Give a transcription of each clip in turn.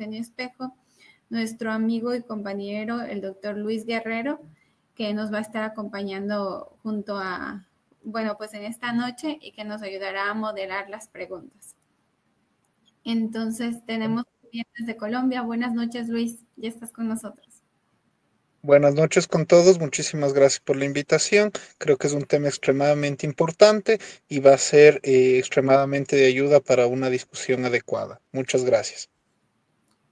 Eugenio Espejo, nuestro amigo y compañero, el doctor Luis Guerrero, que nos va a estar acompañando junto a, bueno, pues en esta noche y que nos ayudará a moderar las preguntas. Entonces, tenemos desde Colombia. Buenas noches, Luis, ya estás con nosotros. Buenas noches con todos, muchísimas gracias por la invitación. Creo que es un tema extremadamente importante y va a ser extremadamente de ayuda para una discusión adecuada. Muchas gracias.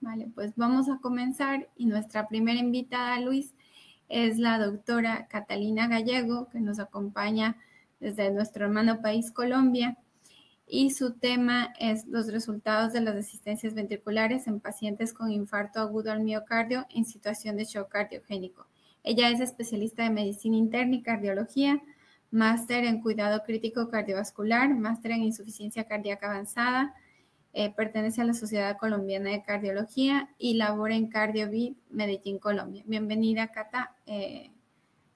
Vale, pues vamos a comenzar y nuestra primera invitada, Luis, es la doctora Catalina Gallego, que nos acompaña desde nuestro hermano país Colombia, y su tema es los resultados de las asistencias ventriculares en pacientes con infarto agudo al miocardio en situación de shock cardiogénico. Ella es especialista de medicina interna y cardiología, máster en cuidado crítico cardiovascular, máster en insuficiencia cardíaca avanzada, pertenece a la Sociedad Colombiana de Cardiología y labora en CardioVid, Medellín, Colombia. Bienvenida, Cata,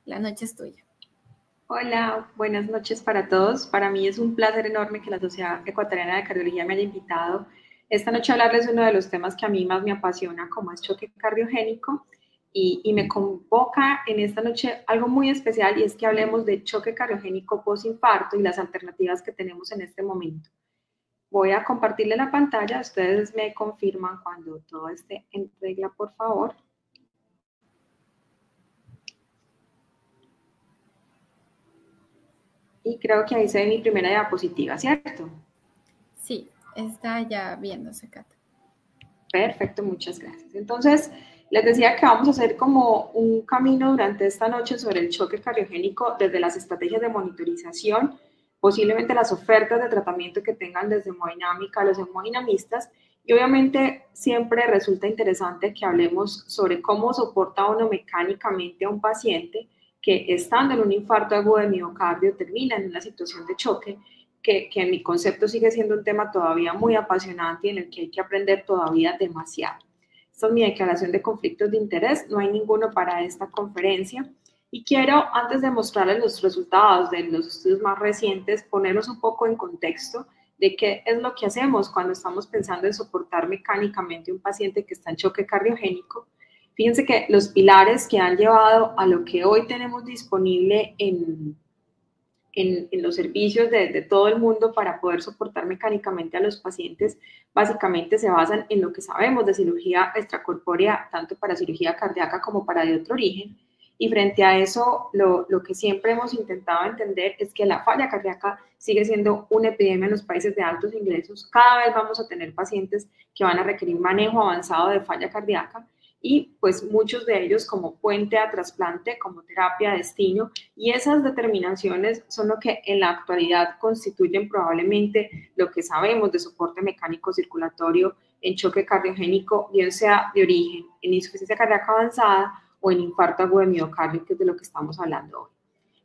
la noche es tuya. Hola, buenas noches para todos. Para mí es un placer enorme que la Sociedad Ecuatoriana de Cardiología me haya invitado esta noche a hablarles de uno de los temas que a mí más me apasiona, como es choque cardiogénico, y me convoca en esta noche algo muy especial, y es que hablemos de choque cardiogénico postinfarto y las alternativas que tenemos en este momento. Voy a compartirle la pantalla, ustedes me confirman cuando todo esté en regla, por favor. Y creo que ahí se ve mi primera diapositiva, ¿cierto? Sí, está ya viéndose, Cata. Perfecto, muchas gracias. Entonces, les decía que vamos a hacer como un camino durante esta noche sobre el choque cardiogénico desde las estrategias de monitorización, posiblemente las ofertas de tratamiento que tengan desde hemodinámica, los hemodinamistas, y obviamente siempre resulta interesante que hablemos sobre cómo soporta uno mecánicamente a un paciente que estando en un infarto agudo de miocardio termina en una situación de choque, que en mi concepto sigue siendo un tema todavía muy apasionante y en el que hay que aprender todavía demasiado. Esta es mi declaración de conflictos de interés, no hay ninguno para esta conferencia. Y quiero, antes de mostrarles los resultados de los estudios más recientes, ponernos un poco en contexto de qué es lo que hacemos cuando estamos pensando en soportar mecánicamente un paciente que está en choque cardiogénico. Fíjense que los pilares que han llevado a lo que hoy tenemos disponible en los servicios de todo el mundo para poder soportar mecánicamente a los pacientes, básicamente se basan en lo que sabemos de cirugía extracorpórea, tanto para cirugía cardíaca como para de otro origen. Y frente a eso, lo que siempre hemos intentado entender es que la falla cardíaca sigue siendo una epidemia en los países de altos ingresos. Cada vez vamos a tener pacientes que van a requerir manejo avanzado de falla cardíaca, y pues muchos de ellos como puente a trasplante, como terapia de destino, y esas determinaciones son lo que en la actualidad constituyen probablemente lo que sabemos de soporte mecánico circulatorio en choque cardiogénico, bien sea de origen en insuficiencia cardíaca avanzada o en infarto agudo de miocardio, que es de lo que estamos hablando hoy.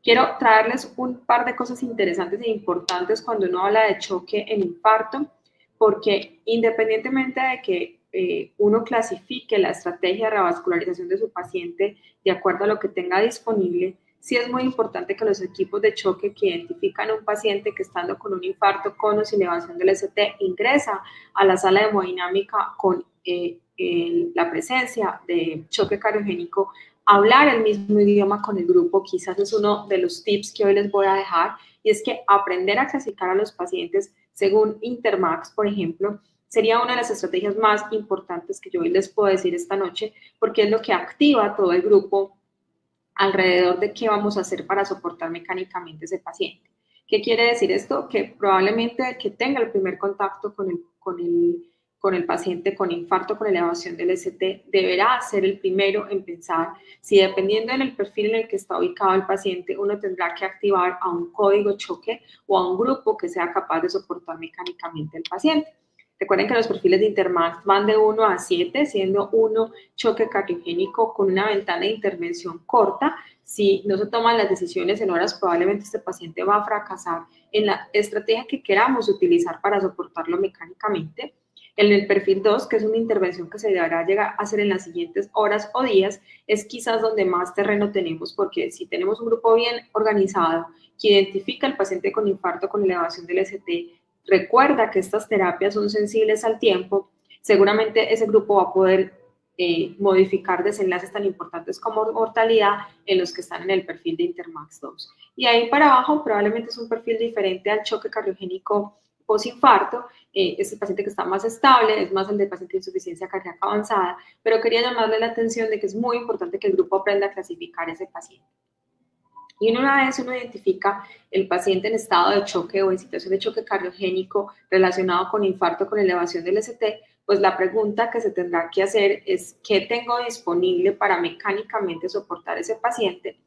Quiero traerles un par de cosas interesantes e importantes cuando uno habla de choque en infarto, porque independientemente de que uno clasifique la estrategia de revascularización de su paciente de acuerdo a lo que tenga disponible, sí es muy importante que los equipos de choque que identifican a un paciente que estando con un infarto con o sin elevación del ST ingresa a la sala de hemodinámica con la presencia de choque cardiogénico, hablar el mismo idioma con el grupo. Quizás es uno de los tips que hoy les voy a dejar, y es que aprender a clasificar a los pacientes según Intermax, por ejemplo, sería una de las estrategias más importantes que yo hoy les puedo decir esta noche, porque es lo que activa a todo el grupo alrededor de qué vamos a hacer para soportar mecánicamente ese paciente. ¿Qué quiere decir esto? Que probablemente el que tenga el primer contacto con el paciente con infarto con elevación del ST deberá ser el primero en pensar si, dependiendo del perfil en el que está ubicado el paciente, uno tendrá que activar a un código choque o a un grupo que sea capaz de soportar mecánicamente al paciente. Recuerden que los perfiles de Intermax van de 1 a 7, siendo 1 choque cardiogénico con una ventana de intervención corta. Si no se toman las decisiones en horas, probablemente este paciente va a fracasar en la estrategia que queramos utilizar para soportarlo mecánicamente. En el perfil 2, que es una intervención que se deberá llegar a hacer en las siguientes horas o días, es quizás donde más terreno tenemos, porque si tenemos un grupo bien organizado que identifica al paciente con infarto con elevación del ST, recuerda que estas terapias son sensibles al tiempo, seguramente ese grupo va a poder modificar desenlaces tan importantes como mortalidad en los que están en el perfil de Intermax 2. Y ahí para abajo probablemente es un perfil diferente al choque cardiogénico posinfarto, es el paciente que está más estable, es más el del paciente de insuficiencia cardíaca avanzada, pero quería llamarle la atención de que es muy importante que el grupo aprenda a clasificar ese paciente. Y una vez uno identifica el paciente en estado de choque o en situación de choque cardiogénico relacionado con infarto con elevación del ST, pues la pregunta que se tendrá que hacer es ¿qué tengo disponible para mecánicamente soportar ese paciente?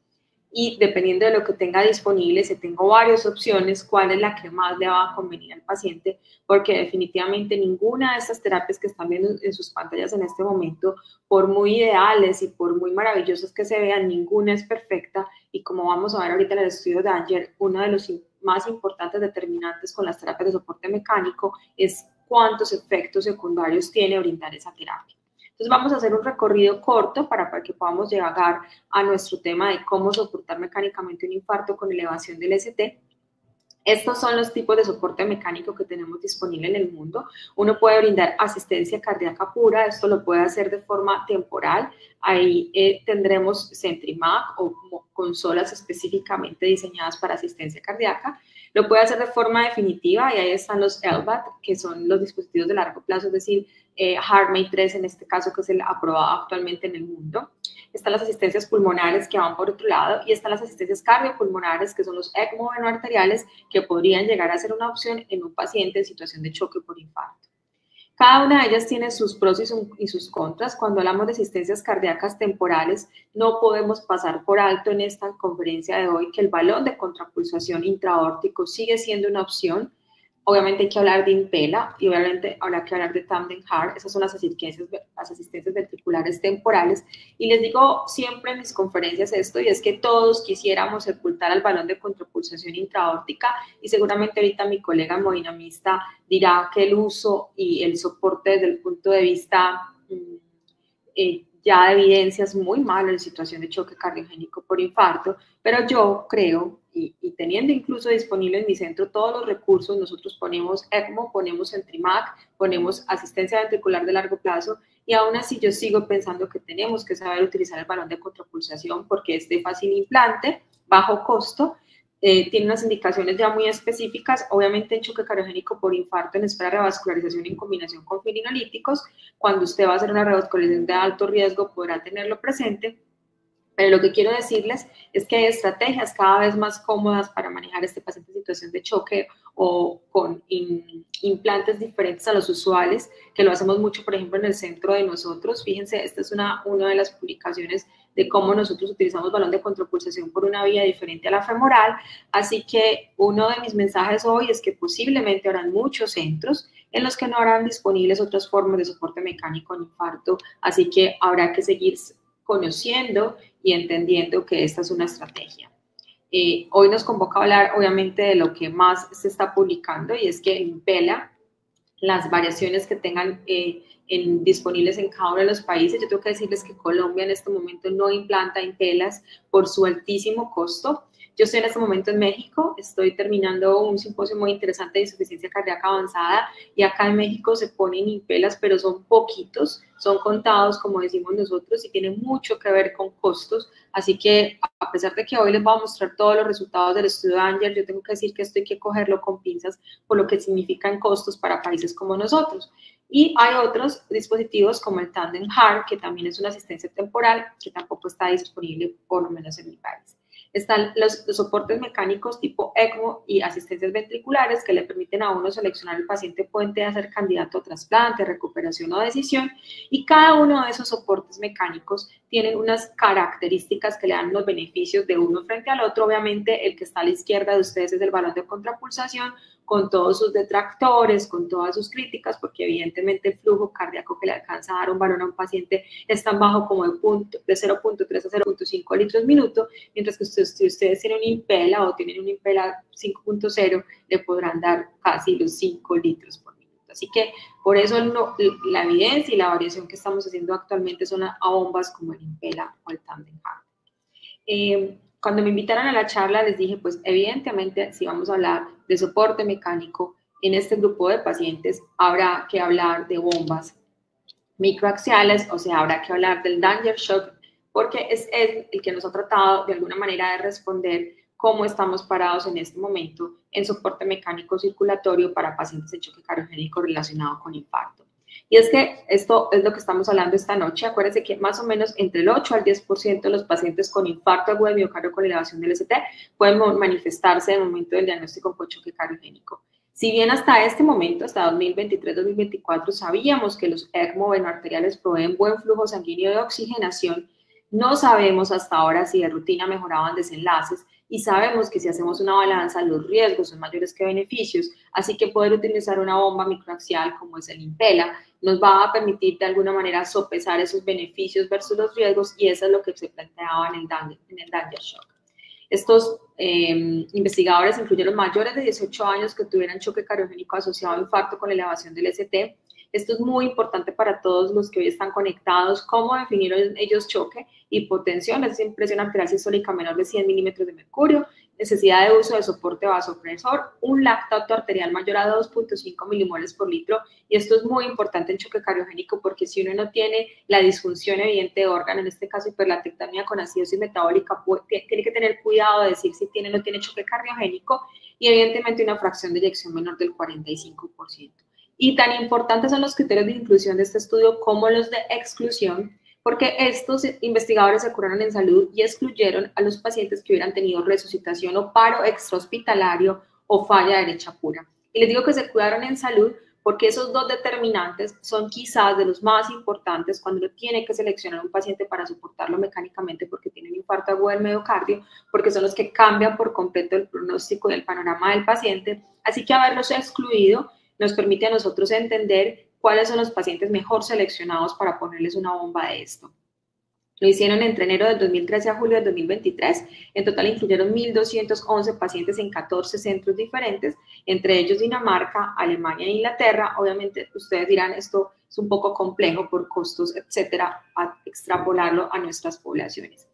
Y dependiendo de lo que tenga disponible, si tengo varias opciones, cuál es la que más le va a convenir al paciente, porque definitivamente ninguna de estas terapias que están viendo en sus pantallas en este momento, por muy ideales y por muy maravillosas que se vean, ninguna es perfecta, y como vamos a ver ahorita en el estudio de Anger, uno de los más importantes determinantes con las terapias de soporte mecánico es cuántos efectos secundarios tiene brindar esa terapia. Entonces vamos a hacer un recorrido corto para que podamos llegar a nuestro tema de cómo soportar mecánicamente un infarto con elevación del ST. Estos son los tipos de soporte mecánico que tenemos disponible en el mundo. Uno puede brindar asistencia cardíaca pura, esto lo puede hacer de forma temporal. Ahí tendremos CentriMac o consolas específicamente diseñadas para asistencia cardíaca. Lo puede hacer de forma definitiva y ahí están los LVAD, que son los dispositivos de largo plazo, es decir, HeartMate 3 en este caso, que es el aprobado actualmente en el mundo. Están las asistencias pulmonares que van por otro lado y están las asistencias cardiopulmonares, que son los ECMO venoarteriales, que podrían llegar a ser una opción en un paciente en situación de choque por infarto. Cada una de ellas tiene sus pros y sus contras. Cuando hablamos de asistencias cardíacas temporales, no podemos pasar por alto en esta conferencia de hoy que el balón de contrapulsación intraaórtico sigue siendo una opción. Obviamente hay que hablar de Impella y obviamente habrá que hablar de Tandem Heart. Esas son las asistencias ventriculares temporales. Y les digo siempre en mis conferencias esto, y es que todos quisiéramos sepultar al balón de contrapulsación intraaórtica, y seguramente ahorita mi colega hemodinamista dirá que el uso y el soporte desde el punto de vista ya de evidencia es muy malo en situación de choque cardiogénico por infarto, pero yo creo, y teniendo incluso disponible en mi centro todos los recursos, nosotros ponemos ECMO, ponemos CentriMac, ponemos asistencia ventricular de largo plazo, y aún así yo sigo pensando que tenemos que saber utilizar el balón de contrapulsación porque es de fácil implante, bajo costo, tiene unas indicaciones ya muy específicas, obviamente en choque cardiogénico por infarto en espera de revascularización en combinación con fibrinolíticos. Cuando usted va a hacer una revascularización de alto riesgo podrá tenerlo presente, pero lo que quiero decirles es que hay estrategias cada vez más cómodas para manejar este paciente en situación de choque o con implantes diferentes a los usuales, que lo hacemos mucho, por ejemplo, en el centro de nosotros. Fíjense, esta es una de las publicaciones de cómo nosotros utilizamos balón de contrapulsación por una vía diferente a la femoral. Así que uno de mis mensajes hoy es que posiblemente habrán muchos centros en los que no habrán disponibles otras formas de soporte mecánico en infarto, así que habrá que seguir conociendo y entendiendo que esta es una estrategia. Hoy nos convoca a hablar obviamente de lo que más se está publicando, y es que Impella, las variaciones que tengan disponibles en cada uno de los países. Yo tengo que decirles que Colombia en este momento no implanta Impellas por su altísimo costo. Yo estoy en este momento en México, estoy terminando un simposio muy interesante de insuficiencia cardíaca avanzada, y acá en México se ponen Impellas, pero son poquitos, son contados, como decimos nosotros, y tienen mucho que ver con costos. Así que, a pesar de que hoy les voy a mostrar todos los resultados del estudio de Anger, yo tengo que decir que esto hay que cogerlo con pinzas por lo que significan costos para países como nosotros. Y hay otros dispositivos como el Tandem Heart, que también es una asistencia temporal, que tampoco está disponible, por lo menos en mi país. Están los soportes mecánicos tipo ECMO y asistencias ventriculares que le permiten a uno seleccionar el paciente puente a ser candidato a trasplante, recuperación o decisión, y cada uno de esos soportes mecánicos tienen unas características que le dan los beneficios de uno frente al otro. Obviamente el que está a la izquierda de ustedes es el balón de contrapulsación, con todos sus detractores, con todas sus críticas, porque evidentemente el flujo cardíaco que le alcanza a dar un balón a un paciente es tan bajo como de 0.3 a 0.5 litros minuto, mientras que si ustedes tienen un Impella o tienen un Impella 5.0, le podrán dar casi los 5 litros por minuto. Así que por eso la evidencia y la variación que estamos haciendo actualmente son a bombas como el Impella o el Tandem Heart. Cuando me invitaron a la charla les dije, pues evidentemente si vamos a hablar de soporte mecánico en este grupo de pacientes, habrá que hablar de bombas microaxiales, o sea, habrá que hablar del danger shock, porque es el que nos ha tratado de alguna manera de responder cómo estamos parados en este momento en soporte mecánico circulatorio para pacientes en choque cardiogénico relacionado con infarto. Y es que esto es lo que estamos hablando esta noche. Acuérdense que más o menos entre el 8 al 10% de los pacientes con infarto agudo de miocardio con elevación del ST pueden manifestarse en el momento del diagnóstico con choque cardiogénico. Si bien hasta este momento, hasta 2023-2024, sabíamos que los ECMO venoarteriales proveen buen flujo sanguíneo de oxigenación, no sabemos hasta ahora si de rutina mejoraban desenlaces y sabemos que si hacemos una balanza, los riesgos son mayores que beneficios, así que poder utilizar una bomba microaxial como es el Impella nos va a permitir de alguna manera sopesar esos beneficios versus los riesgos y eso es lo que se planteaba en el danger shock. Estos investigadores incluyeron mayores de 18 años que tuvieran choque cardiogénico asociado a infarto con elevación del ST. Esto es muy importante para todos los que hoy están conectados. ¿Cómo definieron ellos choque? Hipotensión, es decir, presión arterial sistólica menor de 100 milímetros de mercurio, necesidad de uso de soporte vasopresor, un lactato arterial mayor a 2.5 milimoles por litro. Y esto es muy importante en choque cardiogénico porque si uno no tiene la disfunción evidente de órgano, en este caso hiperlatectomía con acidosis metabólica, tiene que tener cuidado de decir si tiene o no tiene choque cardiogénico y evidentemente una fracción de eyección menor del 45%. Y tan importantes son los criterios de inclusión de este estudio como los de exclusión, porque estos investigadores se curaron en salud y excluyeron a los pacientes que hubieran tenido resucitación o paro extrahospitalario o falla derecha pura. Y les digo que se curaron en salud porque esos dos determinantes son quizás de los más importantes cuando uno tiene que seleccionar un paciente para soportarlo mecánicamente porque tiene un infarto agudo del miocardio, porque son los que cambian por completo el pronóstico y el panorama del paciente. Así que haberlos excluido nos permite a nosotros entender cuáles son los pacientes mejor seleccionados para ponerles una bomba de esto. Lo hicieron entre enero del 2013 a julio del 2023. En total incluyeron 1.211 pacientes en 14 centros diferentes, entre ellos Dinamarca, Alemania e Inglaterra. Obviamente ustedes dirán, esto es un poco complejo por costos, etcétera, a extrapolarlo a nuestras poblaciones.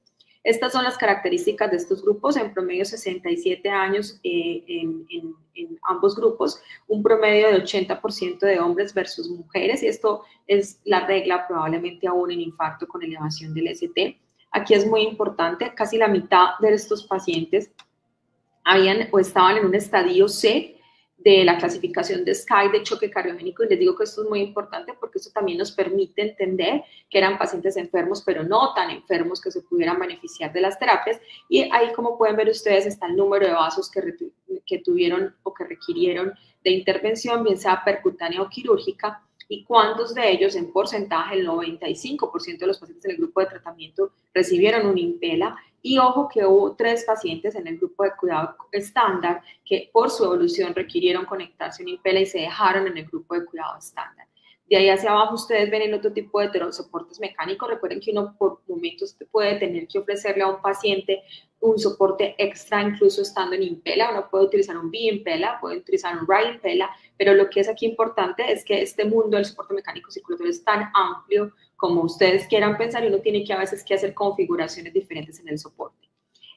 Estas son las características de estos grupos, en promedio 67 años en ambos grupos, un promedio de 80% de hombres versus mujeres, y esto es la regla probablemente aún en infarto con elevación del ST. Aquí es muy importante, casi la mitad de estos pacientes habían o estaban en un estadio C de la clasificación de SCAI de choque cardiogénico, y les digo que esto es muy importante porque esto también nos permite entender que eran pacientes enfermos, pero no tan enfermos que se pudieran beneficiar de las terapias, y ahí, como pueden ver ustedes, está el número de vasos que tuvieron o que requirieron de intervención, bien sea percutánea o quirúrgica, y cuántos de ellos en porcentaje, el 95% de los pacientes en el grupo de tratamiento recibieron un Impella. Y ojo que hubo 3 pacientes en el grupo de cuidado estándar que por su evolución requirieron conectarse a un Impella y se dejaron en el grupo de cuidado estándar. De ahí hacia abajo ustedes ven el otro tipo de soportes mecánicos. Recuerden que uno por momentos puede tener que ofrecerle a un paciente un soporte extra, incluso estando en Impella. Uno puede utilizar un B-Impella, puede utilizar un right-Impella, pero lo que es aquí importante es que este mundo del soporte mecánico circulatorio es tan amplio como ustedes quieran pensar, y uno tiene que a veces que hacer configuraciones diferentes en el soporte.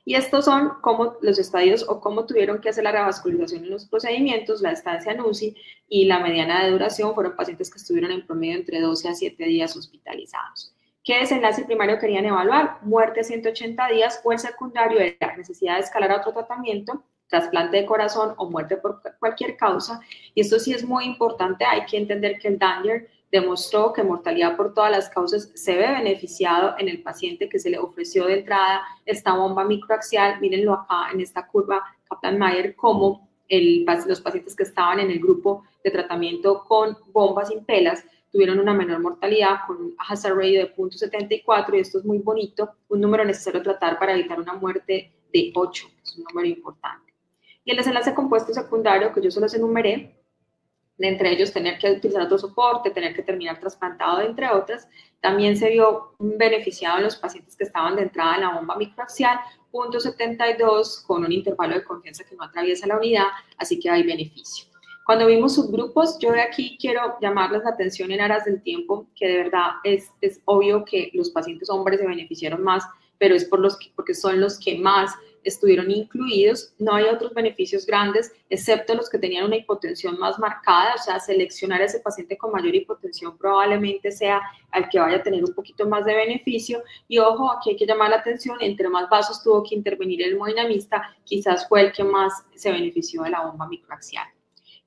Y estos son como los estadios o cómo tuvieron que hacer la revascularización en los procedimientos, la estancia en UCI y la mediana de duración fueron pacientes que estuvieron en promedio entre 12 a 7 días hospitalizados. ¿Qué desenlace primario querían evaluar? Muerte a 180 días, o el secundario era necesidad de escalar a otro tratamiento, trasplante de corazón o muerte por cualquier causa. Y esto sí es muy importante, hay que entender que el Danger demostró que mortalidad por todas las causas se ve beneficiado en el paciente que se le ofreció de entrada esta bomba microaxial. Mírenlo acá en esta curva Kaplan-Meier, como los pacientes que estaban en el grupo de tratamiento con bombas Impellas tuvieron una menor mortalidad con un hazard ratio de 0.74, y esto es muy bonito, un número necesario a tratar para evitar una muerte de 8, que es un número importante. Y el desenlace compuesto secundario, que yo solo les enumeré, de entre ellos tener que utilizar otro soporte, tener que terminar trasplantado, entre otras, también se vio beneficiado en los pacientes que estaban de entrada en la bomba microaxial, 0.72, con un intervalo de confianza que no atraviesa la unidad, así que hay beneficio. Cuando vimos subgrupos, yo de aquí quiero llamarles la atención en aras del tiempo, que de verdad es obvio que los pacientes hombres se beneficiaron más, pero es porque son los que más estuvieron incluidos. No hay otros beneficios grandes, excepto los que tenían una hipotensión más marcada, o sea, seleccionar a ese paciente con mayor hipotensión probablemente sea al que vaya a tener un poquito más de beneficio. Y ojo, aquí hay que llamar la atención, entre más vasos tuvo que intervenir el hemodinamista, quizás fue el que más se benefició de la bomba microaxial.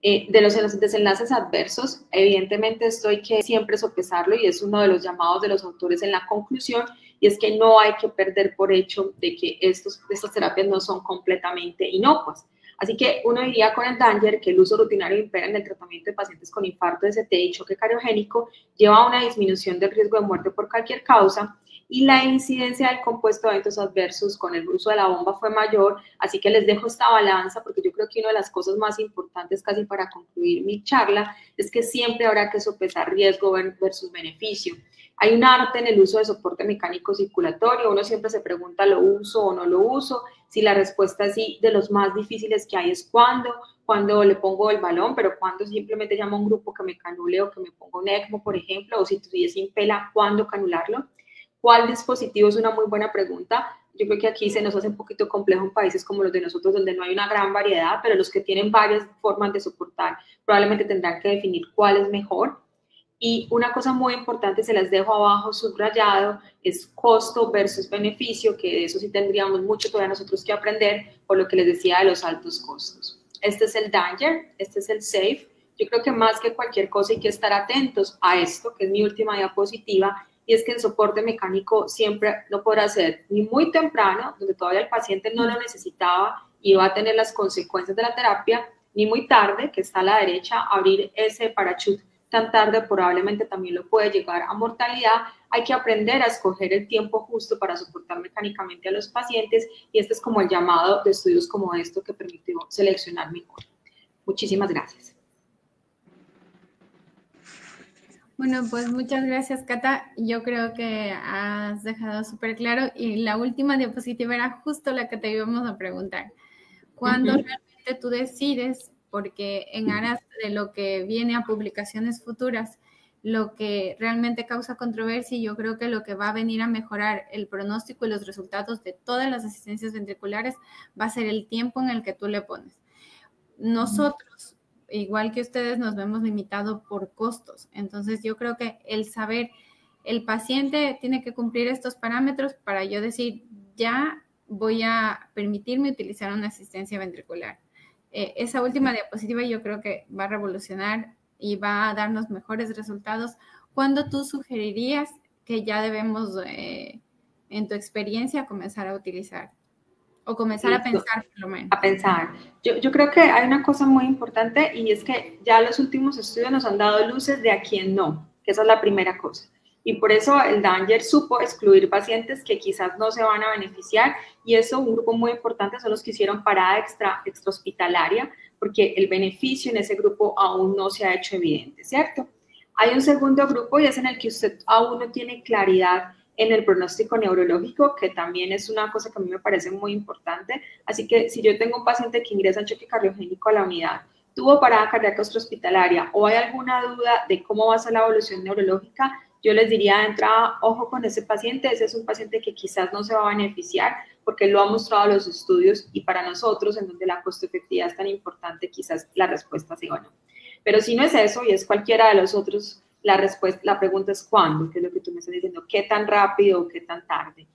De los desenlaces adversos, evidentemente esto hay que siempre sopesarlo y es uno de los llamados de los autores en la conclusión, y es que no hay que perder por hecho de que estas terapias no son completamente inocuas. Así que uno diría con el DANGER que el uso rutinario impera en el tratamiento de pacientes con infarto de ST y choque cardiogénico lleva a una disminución del riesgo de muerte por cualquier causa, y la incidencia del compuesto de eventos adversos con el uso de la bomba fue mayor. Así que les dejo esta balanza porque yo creo que una de las cosas más importantes casi para concluir mi charla es que siempre habrá que sopesar riesgo versus beneficio. Hay un arte en el uso de soporte mecánico circulatorio, uno siempre se pregunta, ¿lo uso o no lo uso? Si la respuesta es sí, de los más difíciles que hay es cuando le pongo el balón, pero cuando simplemente llamo a un grupo que me canule o que me ponga un ECMO, por ejemplo, o si estoy sin pela, ¿cuándo canularlo? ¿Cuál dispositivo? Es una muy buena pregunta. Yo creo que aquí se nos hace un poquito complejo en países como los de nosotros, donde no hay una gran variedad, pero los que tienen varias formas de soportar probablemente tendrán que definir cuál es mejor. Y una cosa muy importante, se las dejo abajo subrayado, es costo versus beneficio, que de eso sí tendríamos mucho todavía nosotros que aprender, por lo que les decía de los altos costos. Este es el DANGER, este es el SAFE. Yo creo que más que cualquier cosa hay que estar atentos a esto, que es mi última diapositiva, y es que el soporte mecánico siempre no podrá ser ni muy temprano, donde todavía el paciente no lo necesitaba y va a tener las consecuencias de la terapia, ni muy tarde, que está a la derecha, abrir ese parachute tan tarde probablemente también lo puede llegar a mortalidad. Hay que aprender a escoger el tiempo justo para soportar mecánicamente a los pacientes, y este es como el llamado de estudios como esto que permitió seleccionar mejor. Muchísimas gracias. Bueno, pues muchas gracias, Cata. Yo creo que has dejado súper claro, y la última diapositiva era justo la que te íbamos a preguntar. ¿Cuándo realmente tú decides? Porque en aras de lo que viene a publicaciones futuras, lo que realmente causa controversia, y yo creo que lo que va a venir a mejorar el pronóstico y los resultados de todas las asistencias ventriculares va a ser el tiempo en el que tú le pones. Nosotros, igual que ustedes, nos vemos limitados por costos. Entonces, yo creo que el saber, el paciente tiene que cumplir estos parámetros para yo decir, ya voy a permitirme utilizar una asistencia ventricular. Esa última diapositiva yo creo que va a revolucionar y va a darnos mejores resultados. ¿Cuándo tú sugerirías que ya debemos, en tu experiencia, comenzar a utilizar? O comenzar a pensar, por lo menos. A pensar. Yo creo que hay una cosa muy importante, y es que ya los últimos estudios nos han dado luces de a quién no, que esa es la primera cosa. Y por eso el DANGER supo excluir pacientes que quizás no se van a beneficiar, y eso, un grupo muy importante son los que hicieron parada extrahospitalaria, porque el beneficio en ese grupo aún no se ha hecho evidente, ¿cierto? Hay un segundo grupo, y es en el que usted aún no tiene claridad en el pronóstico neurológico, que también es una cosa que a mí me parece muy importante. Así que si yo tengo un paciente que ingresa en choque cardiogénico a la unidad, tuvo parada cardíaca extrahospitalaria, o hay alguna duda de cómo va a ser la evolución neurológica, yo les diría de entrada, ojo con ese paciente. Ese es un paciente que quizás no se va a beneficiar, porque lo han mostrado los estudios, y para nosotros, en donde la costo-efectividad es tan importante, quizás la respuesta sí o no. Pero si no es eso, y es cualquiera de los otros, la pregunta es ¿cuándo? Que es lo que tú me estás diciendo, ¿qué tan rápido o qué tan tarde?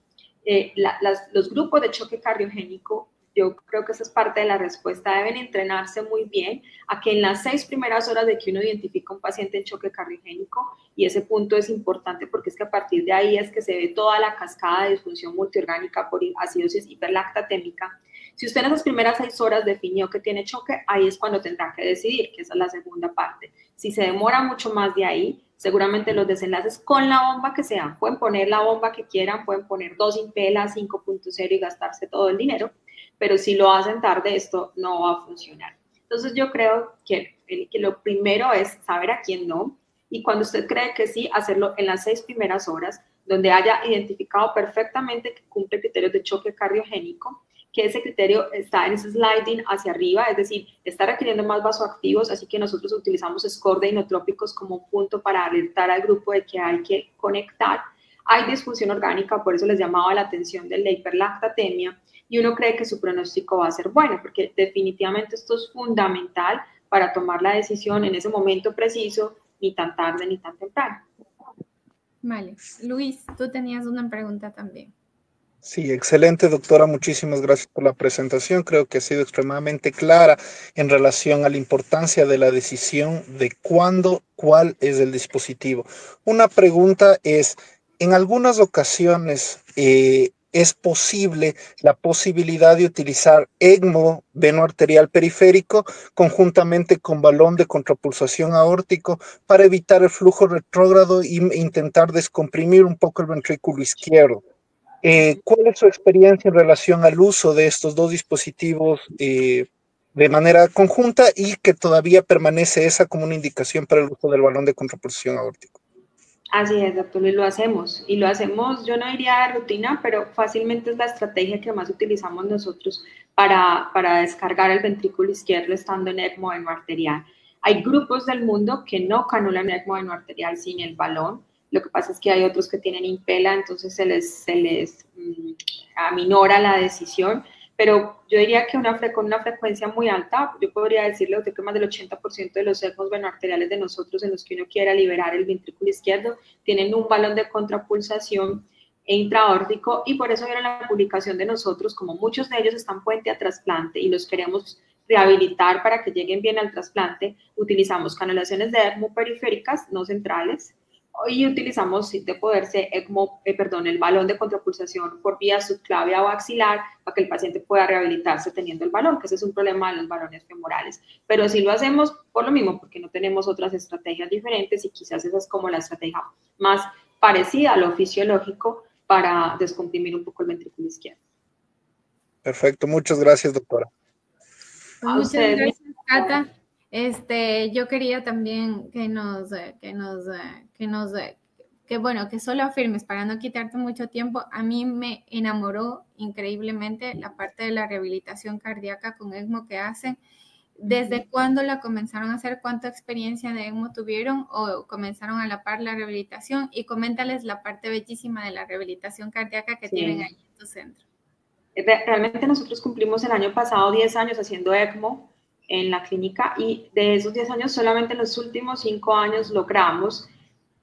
Los grupos de choque cardiogénico, yo creo que esa es parte de la respuesta, deben entrenarse muy bien a que en las 6 primeras horas de que uno identifica un paciente en choque cardiogénico, y ese punto es importante porque es que a partir de ahí es que se ve toda la cascada de disfunción multiorgánica por acidosis hiperlactatémica. Si usted en esas primeras 6 horas definió que tiene choque, ahí es cuando tendrá que decidir, que esa es la segunda parte. Si se demora mucho más de ahí, seguramente los desenlaces con la bomba que sean, pueden poner la bomba que quieran, pueden poner 2 Impella 5.0 y gastarse todo el dinero, pero si lo hacen tarde, esto no va a funcionar. Entonces yo creo que lo primero es saber a quién no, y cuando usted cree que sí, hacerlo en las 6 primeras horas, donde haya identificado perfectamente que cumple criterios de choque cardiogénico, que ese criterio está en ese sliding hacia arriba, es decir, está requiriendo más vasoactivos, así que nosotros utilizamos score de inotrópicos como punto para alertar al grupo de que hay que conectar. hay disfunción orgánica, por eso les llamaba la atención de la hiperlactatemia, y uno cree que su pronóstico va a ser bueno, porque definitivamente esto es fundamental para tomar la decisión en ese momento preciso, ni tan tarde ni tan temprano. Vale. Luis, tú tenías una pregunta también. Sí, excelente, doctora. Muchísimas gracias por la presentación. Creo que ha sido extremadamente clara en relación a la importancia de la decisión de cuándo, cuál es el dispositivo. Una pregunta es, en algunas ocasiones es posible la posibilidad de utilizar ECMO, veno arterial periférico, conjuntamente con balón de contrapulsación aórtico para evitar el flujo retrógrado e intentar descomprimir un poco el ventrículo izquierdo. ¿Cuál es su experiencia en relación al uso de estos dos dispositivos de manera conjunta y que todavía permanece esa como una indicación para el uso del balón de contrapulsación aórtico? Así es, doctor Luis, lo hacemos. Y lo hacemos, yo no diría de rutina, pero fácilmente es la estrategia que más utilizamos nosotros para descargar el ventrículo izquierdo estando en ECMO veno arterial. Hay grupos del mundo que no canulan ECMO veno arterial sin el balón. Lo que pasa es que hay otros que tienen impela, entonces se les aminora la decisión. Pero yo diría que con una frecuencia muy alta, yo podría decirle a usted que más del 80% de los ECMOs venoarteriales de nosotros en los que uno quiera liberar el ventrículo izquierdo tienen un balón de contrapulsación intraórtico, y por eso vieron la publicación de nosotros, como muchos de ellos están puente a trasplante y los queremos rehabilitar para que lleguen bien al trasplante, utilizamos canulaciones de ECMO periféricas, no centrales, y utilizamos de poderse el balón de contrapulsación por vía subclavia o axilar para que el paciente pueda rehabilitarse teniendo el balón, que ese es un problema de los balones femorales. Pero sí lo hacemos por lo mismo, porque no tenemos otras estrategias diferentes y quizás esa es como la estrategia más parecida a lo fisiológico para descomprimir un poco el ventrículo izquierdo. Perfecto, muchas gracias, doctora. Pues muchas gracias, Cata. Yo quería también que solo afirmes, para no quitarte mucho tiempo. A mí me enamoró increíblemente la parte de la rehabilitación cardíaca con ECMO que hacen. ¿Desde cuándo la comenzaron a hacer? ¿Cuánta experiencia de ECMO tuvieron o comenzaron a la par la rehabilitación? Y coméntales la parte bellísima de la rehabilitación cardíaca que tienen ahí en tu centro. Realmente nosotros cumplimos el año pasado 10 años haciendo ECMO en la clínica, y de esos 10 años solamente en los últimos 5 años logramos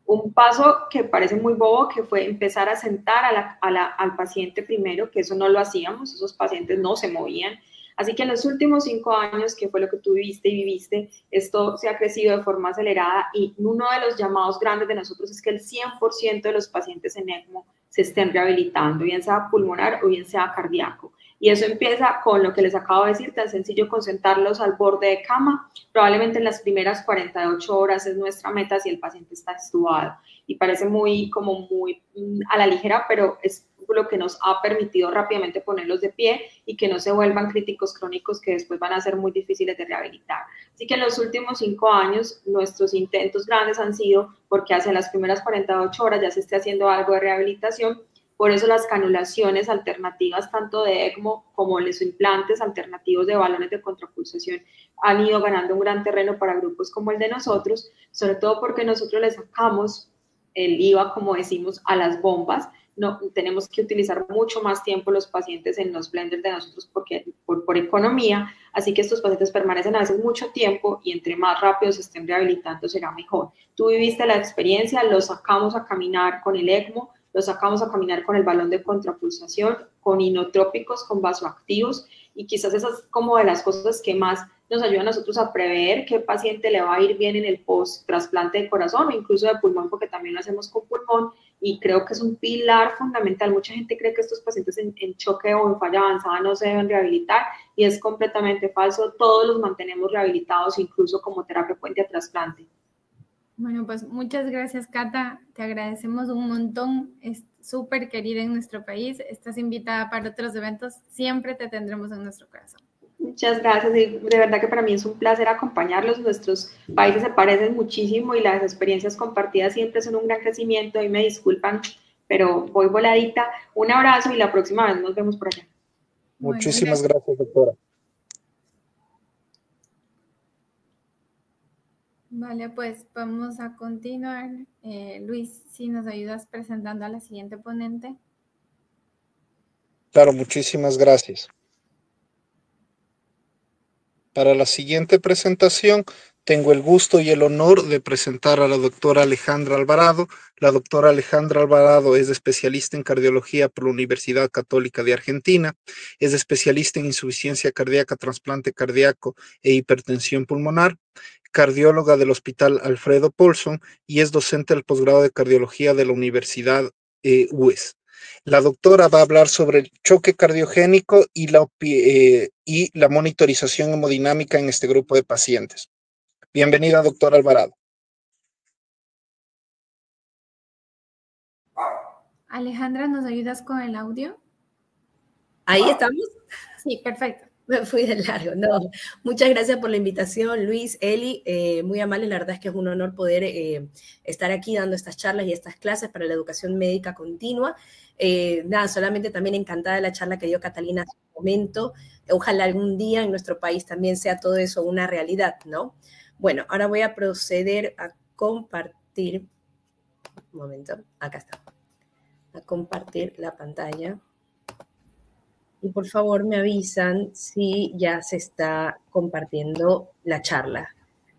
un paso que parece muy bobo, que fue empezar a sentar al paciente primero, que eso no lo hacíamos, esos pacientes no se movían. Así que en los últimos 5 años, que fue lo que tú viviste y viviste, esto se ha crecido de forma acelerada, y uno de los llamados grandes de nosotros es que el 100% de los pacientes en ECMO se estén rehabilitando, bien sea pulmonar o bien sea cardíaco. Y eso empieza con lo que les acabo de decir, tan sencillo, con sentarlos al borde de cama. Probablemente en las primeras 48 horas es nuestra meta si el paciente está extubado. Y parece muy a la ligera, pero es lo que nos ha permitido rápidamente ponerlos de pie y que no se vuelvan críticos crónicos que después van a ser muy difíciles de rehabilitar. Así que en los últimos 5 años nuestros intentos grandes han sido porque hacia las primeras 48 horas ya se esté haciendo algo de rehabilitación. Por eso las canulaciones alternativas tanto de ECMO como los implantes alternativos de balones de contrapulsación han ido ganando un gran terreno para grupos como el de nosotros, sobre todo porque nosotros le sacamos el IVA, como decimos, a las bombas. No tenemos que utilizar mucho más tiempo los pacientes en los blenders de nosotros por economía, así que estos pacientes permanecen a veces mucho tiempo, y entre más rápido se estén rehabilitando será mejor. Tú viviste la experiencia, los sacamos a caminar con el ECMO, los sacamos a caminar con el balón de contrapulsación, con inotrópicos, con vasoactivos, y quizás esas es como de las cosas que más nos ayudan a nosotros a prever qué paciente le va a ir bien en el post-trasplante de corazón o incluso de pulmón, porque también lo hacemos con pulmón, y creo que es un pilar fundamental. Mucha gente cree que estos pacientes en choque o en falla avanzada no se deben rehabilitar, y es completamente falso. Todos los mantenemos rehabilitados, incluso como terapia puente a trasplante. Bueno, pues muchas gracias, Cata. Te agradecemos un montón. Es súper querida en nuestro país. Estás invitada para otros eventos. Siempre te tendremos en nuestro corazón. Muchas gracias. Y de verdad que para mí es un placer acompañarlos. Nuestros países se parecen muchísimo y las experiencias compartidas siempre son un gran crecimiento. Y me disculpan, pero voy voladita. Un abrazo y la próxima vez nos vemos por allá. Muchísimas gracias, doctora. Vale, pues vamos a continuar. Luis, si nos ayudas presentando a la siguiente ponente. Claro, muchísimas gracias. Para la siguiente presentación, tengo el gusto y el honor de presentar a la doctora Alejandra Alvarado. La doctora Alejandra Alvarado es especialista en cardiología por la Universidad Católica de Argentina, es especialista en insuficiencia cardíaca, trasplante cardíaco e hipertensión pulmonar, cardióloga del Hospital Alfredo Paulson y es docente del posgrado de cardiología de la Universidad UES. La doctora va a hablar sobre el choque cardiogénico y la monitorización hemodinámica en este grupo de pacientes. Bienvenida, doctora Alvarado. Alejandra, ¿nos ayudas con el audio? ¿Ahí estamos? Sí, perfecto. Me fui de largo, no. Muchas gracias por la invitación, Luis, Eli, muy amable, la verdad es que es un honor poder estar aquí dando estas charlas y estas clases para la educación médica continua. Nada, solamente también encantada de la charla que dio Catalina hace un momento. Ojalá algún día en nuestro país también sea todo eso una realidad, ¿no? Bueno, ahora voy a proceder a compartir, un momento, acá está, a compartir la pantalla. Y por favor me avisan si ya se está compartiendo la charla.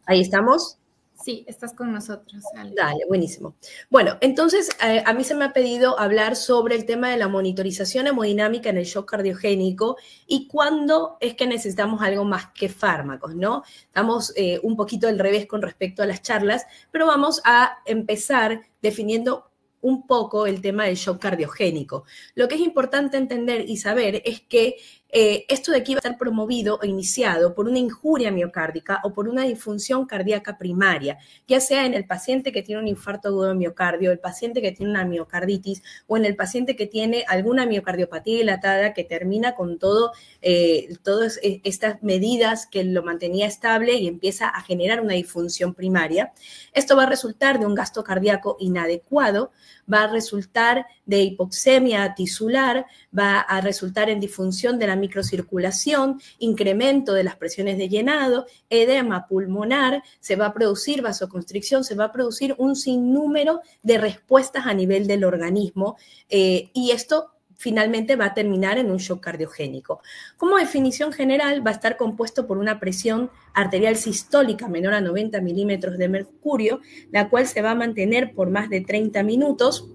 ¿Ahí estamos? Sí, estás con nosotros, Ale. Dale, buenísimo. Bueno, entonces a mí se me ha pedido hablar sobre el tema de la monitorización hemodinámica en el shock cardiogénico y cuándo es que necesitamos algo más que fármacos, ¿no? Estamos un poquito al revés con respecto a las charlas, pero vamos a empezar definiendo un poco el tema del shock cardiogénico. Lo que es importante entender y saber es que esto de aquí va a estar promovido o iniciado por una injuria miocárdica o por una disfunción cardíaca primaria, ya sea en el paciente que tiene un infarto agudo de miocardio, el paciente que tiene una miocarditis o en el paciente que tiene alguna miocardiopatía dilatada que termina con todas estas medidas que lo mantenía estable y empieza a generar una disfunción primaria. Esto va a resultar de un gasto cardíaco inadecuado, va a resultar de hipoxemia tisular, va a resultar en disfunción de la microcirculación, incremento de las presiones de llenado, edema pulmonar, se va a producir vasoconstricción, se va a producir un sinnúmero de respuestas a nivel del organismo y esto finalmente va a terminar en un shock cardiogénico. Como definición general, va a estar compuesto por una presión arterial sistólica menor a 90 milímetros de mercurio, la cual se va a mantener por más de 30 minutos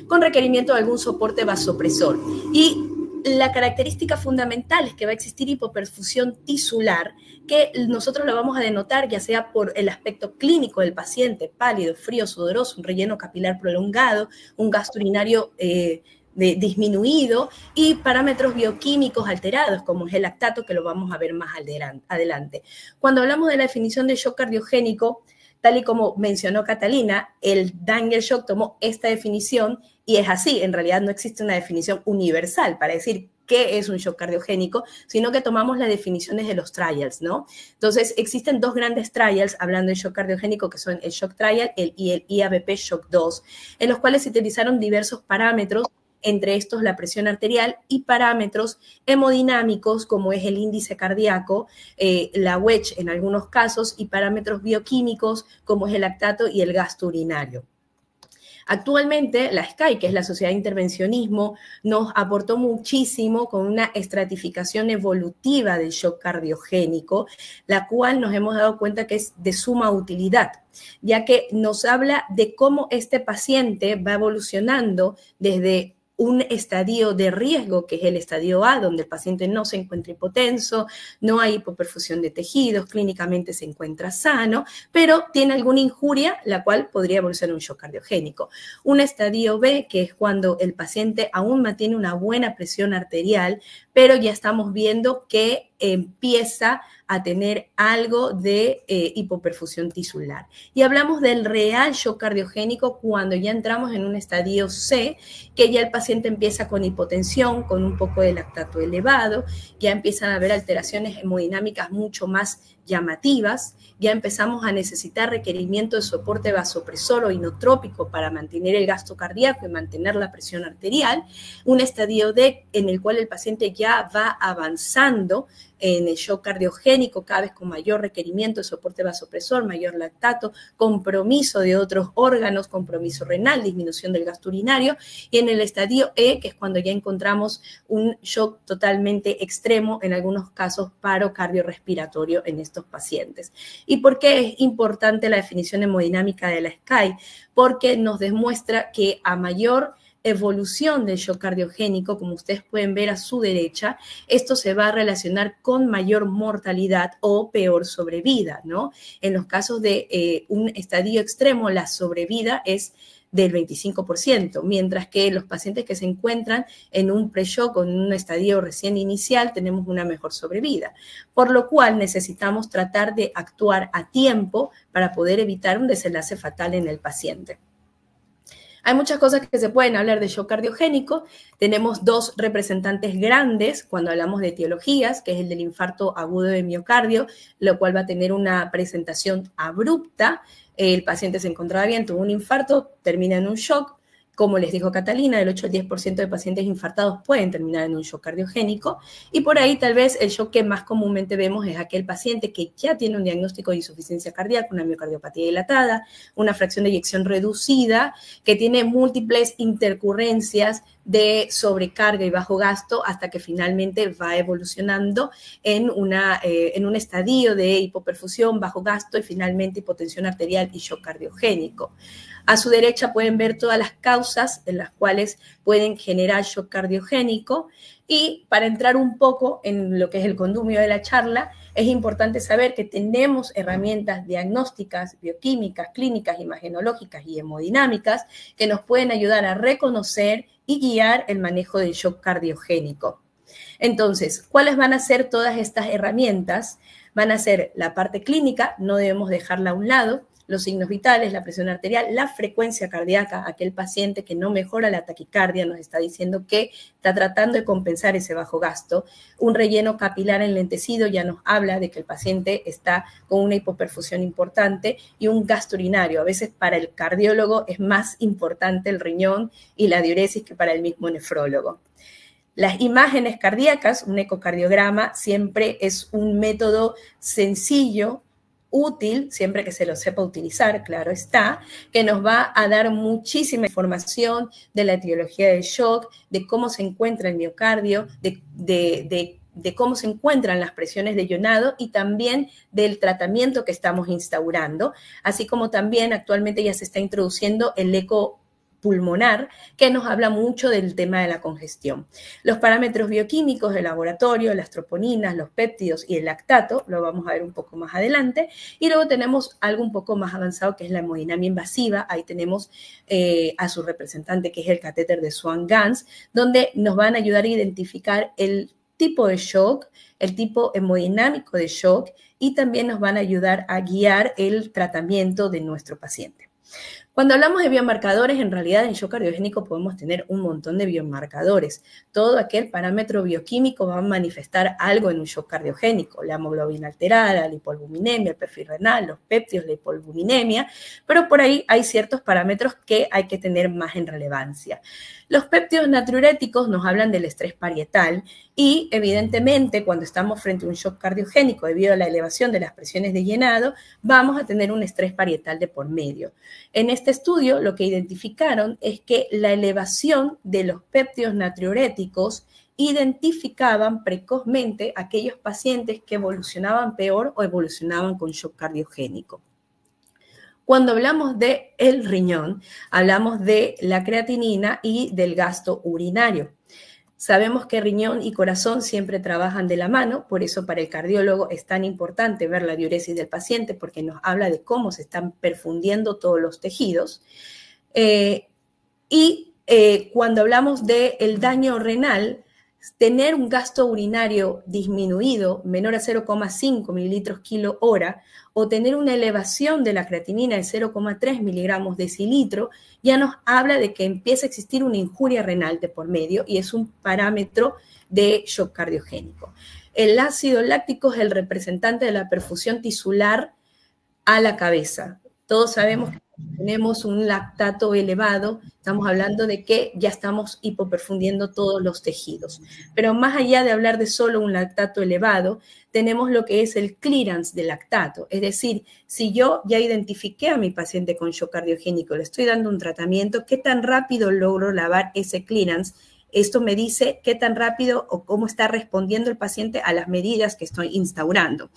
con requerimiento de algún soporte vasopresor. Y la característica fundamental es que va a existir hipoperfusión tisular, que nosotros la vamos a denotar ya sea por el aspecto clínico del paciente, pálido, frío, sudoroso, un relleno capilar prolongado, un gasto urinario disminuido y parámetros bioquímicos alterados, como es el lactato, que lo vamos a ver más adelante. Cuando hablamos de la definición de shock cardiogénico, tal y como mencionó Catalina, el Danger Shock tomó esta definición y es así. En realidad no existe una definición universal para decir qué es un shock cardiogénico, sino que tomamos las definiciones de los trials, ¿no? Entonces, existen dos grandes trials hablando de shock cardiogénico, que son el Shock Trial y el IABP Shock 2, en los cuales se utilizaron diversos parámetros, entre estos la presión arterial y parámetros hemodinámicos como es el índice cardíaco, la wedge en algunos casos y parámetros bioquímicos como es el lactato y el gasto urinario. Actualmente, la SCAI, que es la Sociedad de Intervencionismo, nos aportó muchísimo con una estratificación evolutiva del shock cardiogénico, la cual nos hemos dado cuenta que es de suma utilidad, ya que nos habla de cómo este paciente va evolucionando desde un estadio de riesgo, que es el estadio A, donde el paciente no se encuentra hipotenso, no hay hipoperfusión de tejidos, clínicamente se encuentra sano, pero tiene alguna injuria, la cual podría evolucionar un shock cardiogénico. Un estadio B, que es cuando el paciente aún mantiene una buena presión arterial, pero ya estamos viendo que empieza a tener algo de hipoperfusión tisular. Y hablamos del real shock cardiogénico cuando ya entramos en un estadio C, que ya el paciente empieza con hipotensión, con un poco de lactato elevado, ya empiezan a haber alteraciones hemodinámicas mucho más llamativas, ya empezamos a necesitar requerimiento de soporte vasopresor o inotrópico para mantener el gasto cardíaco y mantener la presión arterial, un estadio D en el cual el paciente ya va avanzando en el shock cardiogénico, cada vez con mayor requerimiento de soporte vasopresor, mayor lactato, compromiso de otros órganos, compromiso renal, disminución del gasto urinario, y en el estadio E, que es cuando ya encontramos un shock totalmente extremo, en algunos casos paro cardiorrespiratorio en estos pacientes. ¿Y por qué es importante la definición hemodinámica de la SCAI? Porque nos demuestra que a mayor evolución del shock cardiogénico, como ustedes pueden ver a su derecha, esto se va a relacionar con mayor mortalidad o peor sobrevida, ¿no? En los casos de un estadio extremo, la sobrevida es del 25%, mientras que los pacientes que se encuentran en un pre-shock o en un estadio recién inicial tenemos una mejor sobrevida, por lo cual necesitamos tratar de actuar a tiempo para poder evitar un desenlace fatal en el paciente. Hay muchas cosas que se pueden hablar de shock cardiogénico. Tenemos dos representantes grandes cuando hablamos de etiologías, que es el del infarto agudo de miocardio, lo cual va a tener una presentación abrupta. El paciente se encontraba bien, tuvo un infarto, termina en un shock. Como les dijo Catalina, del 8 al 10% de pacientes infartados pueden terminar en un shock cardiogénico. Y por ahí tal vez el shock que más comúnmente vemos es aquel paciente que ya tiene un diagnóstico de insuficiencia cardíaca, una miocardiopatía dilatada, una fracción de eyección reducida, que tiene múltiples intercurrencias de sobrecarga y bajo gasto hasta que finalmente va evolucionando en un estadio de hipoperfusión, bajo gasto y finalmente hipotensión arterial y shock cardiogénico. A su derecha pueden ver todas las causas en las cuales pueden generar shock cardiogénico. Y para entrar un poco en lo que es el condumio de la charla, es importante saber que tenemos herramientas diagnósticas, bioquímicas, clínicas, imagenológicas y hemodinámicas que nos pueden ayudar a reconocer y guiar el manejo del shock cardiogénico. Entonces, ¿cuáles van a ser todas estas herramientas? Van a ser la parte clínica, no debemos dejarla a un lado, los signos vitales, la presión arterial, la frecuencia cardíaca. Aquel paciente que no mejora la taquicardia nos está diciendo que está tratando de compensar ese bajo gasto. Un relleno capilar enlentecido ya nos habla de que el paciente está con una hipoperfusión importante, y un gasto urinario. A veces para el cardiólogo es más importante el riñón y la diuresis que para el mismo nefrólogo. Las imágenes cardíacas, un ecocardiograma, siempre es un método sencillo, útil, siempre que se lo sepa utilizar, claro está, que nos va a dar muchísima información de la etiología del shock, de cómo se encuentra el miocardio, de cómo se encuentran las presiones de ionado y también del tratamiento que estamos instaurando, así como también actualmente ya se está introduciendo el eco pulmonar, que nos habla mucho del tema de la congestión. Los parámetros bioquímicos del laboratorio, las troponinas, los péptidos y el lactato, lo vamos a ver un poco más adelante. Y luego tenemos algo un poco más avanzado, que es la hemodinamia invasiva. Ahí tenemos a su representante, que es el catéter de Swan-Ganz, donde nos van a ayudar a identificar el tipo de shock, el tipo hemodinámico de shock, y también nos van a ayudar a guiar el tratamiento de nuestro paciente. Cuando hablamos de biomarcadores, en realidad en shock cardiogénico podemos tener un montón de biomarcadores. Todo aquel parámetro bioquímico va a manifestar algo en un shock cardiogénico, la hemoglobina alterada, la hipoalbuminemia, el perfil renal, los péptidos, la hipoalbuminemia, pero por ahí hay ciertos parámetros que hay que tener más en relevancia. Los péptidos natriuréticos nos hablan del estrés parietal y, evidentemente, cuando estamos frente a un shock cardiogénico debido a la elevación de las presiones de llenado, vamos a tener un estrés parietal de por medio. En este estudio, lo que identificaron es que la elevación de los péptidos natriuréticos identificaban precozmente aquellos pacientes que evolucionaban peor o evolucionaban con shock cardiogénico. Cuando hablamos del riñón, hablamos de la creatinina y del gasto urinario. Sabemos que riñón y corazón siempre trabajan de la mano, por eso para el cardiólogo es tan importante ver la diuresis del paciente, porque nos habla de cómo se están perfundiendo todos los tejidos. Cuando hablamos del daño renal, tener un gasto urinario disminuido, menor a 0,5 mililitros kilo hora, o tener una elevación de la creatinina de 0,3 miligramos decilitro, ya nos habla de que empieza a existir una injuria renal de por medio y es un parámetro de shock cardiogénico. El ácido láctico es el representante de la perfusión tisular a la cabeza. Todos sabemos que tenemos un lactato elevado, estamos hablando de que ya estamos hipoperfundiendo todos los tejidos. Pero más allá de hablar de solo un lactato elevado, tenemos lo que es el clearance del lactato. Es decir, si yo ya identifiqué a mi paciente con shock cardiogénico, le estoy dando un tratamiento, ¿qué tan rápido logro lavar ese clearance? Esto me dice qué tan rápido o cómo está respondiendo el paciente a las medidas que estoy instaurando.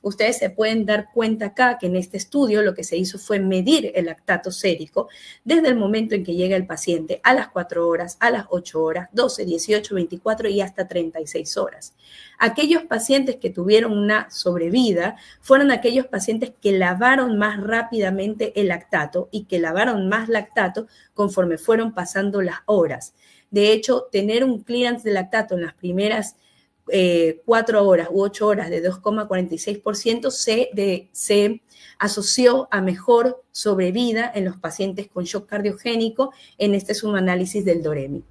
Ustedes se pueden dar cuenta acá que en este estudio lo que se hizo fue medir el lactato sérico desde el momento en que llega el paciente a las 4 horas, a las 8 horas, 12, 18, 24 y hasta 36 horas. Aquellos pacientes que tuvieron una sobrevida fueron aquellos pacientes que lavaron más rápidamente el lactato y que lavaron más lactato conforme fueron pasando las horas. De hecho, tener un clearance de lactato en las primeras 4 horas u 8 horas de 2,46% se asoció a mejor sobrevida en los pacientes con shock cardiogénico en este subanálisis del DOREMI.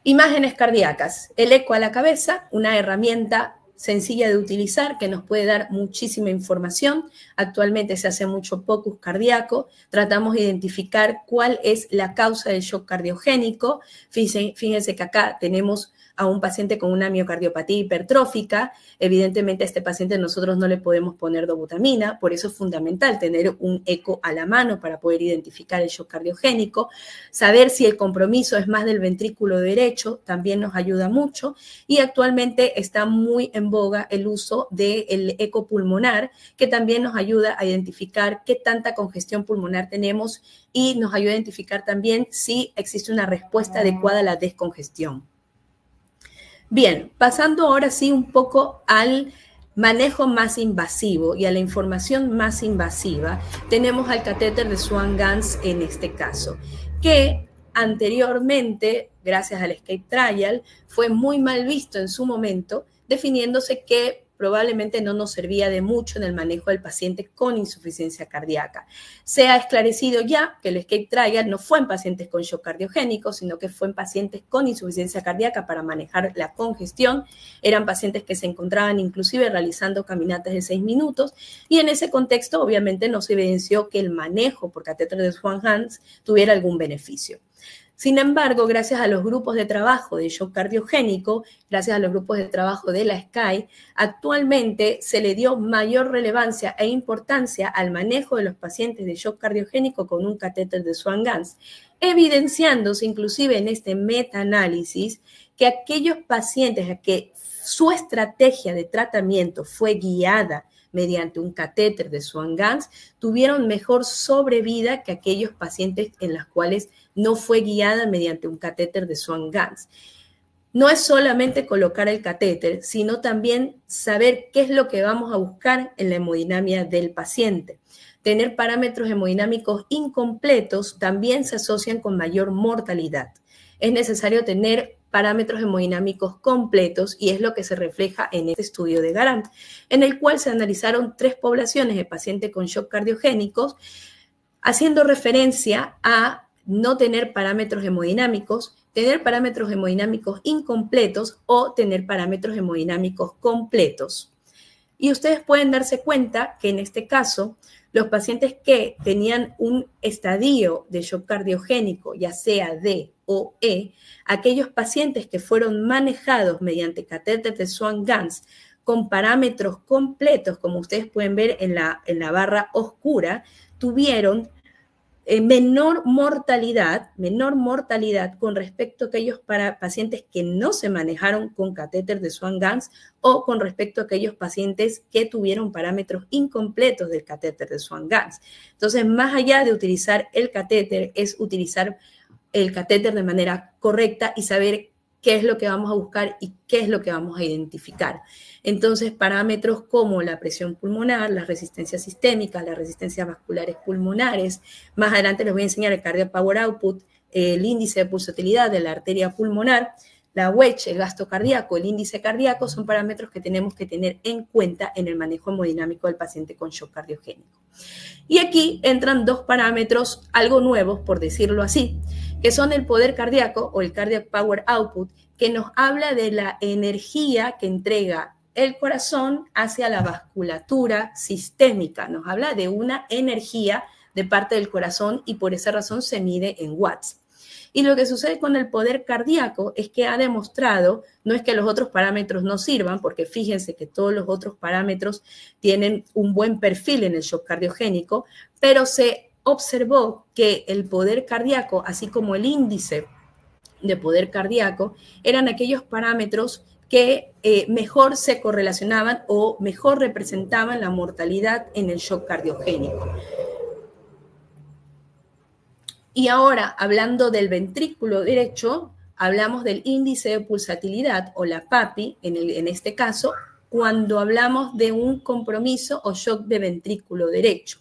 Imágenes cardíacas. El eco a la cabeza, una herramienta sencilla de utilizar que nos puede dar muchísima información. Actualmente se hace mucho POCUS cardíaco. Tratamos de identificar cuál es la causa del shock cardiogénico. Fíjense que acá tenemos a un paciente con una miocardiopatía hipertrófica. Evidentemente a este paciente nosotros no le podemos poner dobutamina, por eso es fundamental tener un eco a la mano para poder identificar el shock cardiogénico. Saber si el compromiso es más del ventrículo derecho también nos ayuda mucho, y actualmente está muy en boga el uso del eco pulmonar, que también nos ayuda a identificar qué tanta congestión pulmonar tenemos y nos ayuda a identificar también si existe una respuesta adecuada a la descongestión. Bien, pasando ahora sí un poco al manejo más invasivo y a la información más invasiva, tenemos al catéter de Swan-Ganz en este caso, que anteriormente, gracias al ESCAPE Trial, fue muy mal visto en su momento, definiéndose que probablemente no nos servía de mucho en el manejo del paciente con insuficiencia cardíaca. Se ha esclarecido ya que el ESCAPE Trial no fue en pacientes con shock cardiogénico, sino que fue en pacientes con insuficiencia cardíaca para manejar la congestión. Eran pacientes que se encontraban inclusive realizando caminatas de 6 minutos, y en ese contexto obviamente no se evidenció que el manejo por catéter de Swan-Ganz tuviera algún beneficio. Sin embargo, gracias a los grupos de trabajo de shock cardiogénico, gracias a los grupos de trabajo de la SCAI, actualmente se le dio mayor relevancia e importancia al manejo de los pacientes de shock cardiogénico con un catéter de Swan-Ganz, evidenciándose inclusive en este metaanálisis que aquellos pacientes a que su estrategia de tratamiento fue guiada mediante un catéter de Swan-Ganz tuvieron mejor sobrevida que aquellos pacientes en los cuales no fue guiada mediante un catéter de Swan-Ganz. No es solamente colocar el catéter, sino también saber qué es lo que vamos a buscar en la hemodinamia del paciente. Tener parámetros hemodinámicos incompletos también se asocian con mayor mortalidad. Es necesario tener parámetros hemodinámicos completos, y es lo que se refleja en este estudio de Garant, en el cual se analizaron 3 poblaciones de pacientes con shock cardiogénicos, haciendo referencia a no tener parámetros hemodinámicos, tener parámetros hemodinámicos incompletos o tener parámetros hemodinámicos completos. Y ustedes pueden darse cuenta que en este caso, los pacientes que tenían un estadio de shock cardiogénico, ya sea D o E, aquellos pacientes que fueron manejados mediante catéter de Swan-Ganz con parámetros completos, como ustedes pueden ver en la barra oscura, tuvieron menor mortalidad con respecto a aquellos pacientes que no se manejaron con catéter de Swan-Ganz o con respecto a aquellos pacientes que tuvieron parámetros incompletos del catéter de Swan-Ganz. Entonces, más allá de utilizar el catéter, es utilizar el catéter de manera correcta y saber qué es lo que vamos a buscar y qué es lo que vamos a identificar. Entonces, parámetros como la presión pulmonar, las resistencias sistémicas, las resistencias vasculares pulmonares. Más adelante les voy a enseñar el cardiac power output, el índice de pulsatilidad de la arteria pulmonar, la wedge, el gasto cardíaco, el índice cardíaco, son parámetros que tenemos que tener en cuenta en el manejo hemodinámico del paciente con shock cardiogénico. Y aquí entran 2 parámetros algo nuevos, por decirlo así, que son el poder cardíaco o el cardiac power output, que nos habla de la energía que entrega el corazón hacia la vasculatura sistémica. Nos habla de una energía de parte del corazón y por esa razón se mide en watts. Y lo que sucede con el poder cardíaco es que ha demostrado, no es que los otros parámetros no sirvan, porque fíjense que todos los otros parámetros tienen un buen perfil en el shock cardiogénico, pero se observó que el poder cardíaco, así como el índice de poder cardíaco, eran aquellos parámetros que mejor se correlacionaban o mejor representaban la mortalidad en el shock cardiogénico. Y ahora, hablando del ventrículo derecho, hablamos del índice de pulsatilidad o la PAPI, en este caso, cuando hablamos de un compromiso o shock de ventrículo derecho.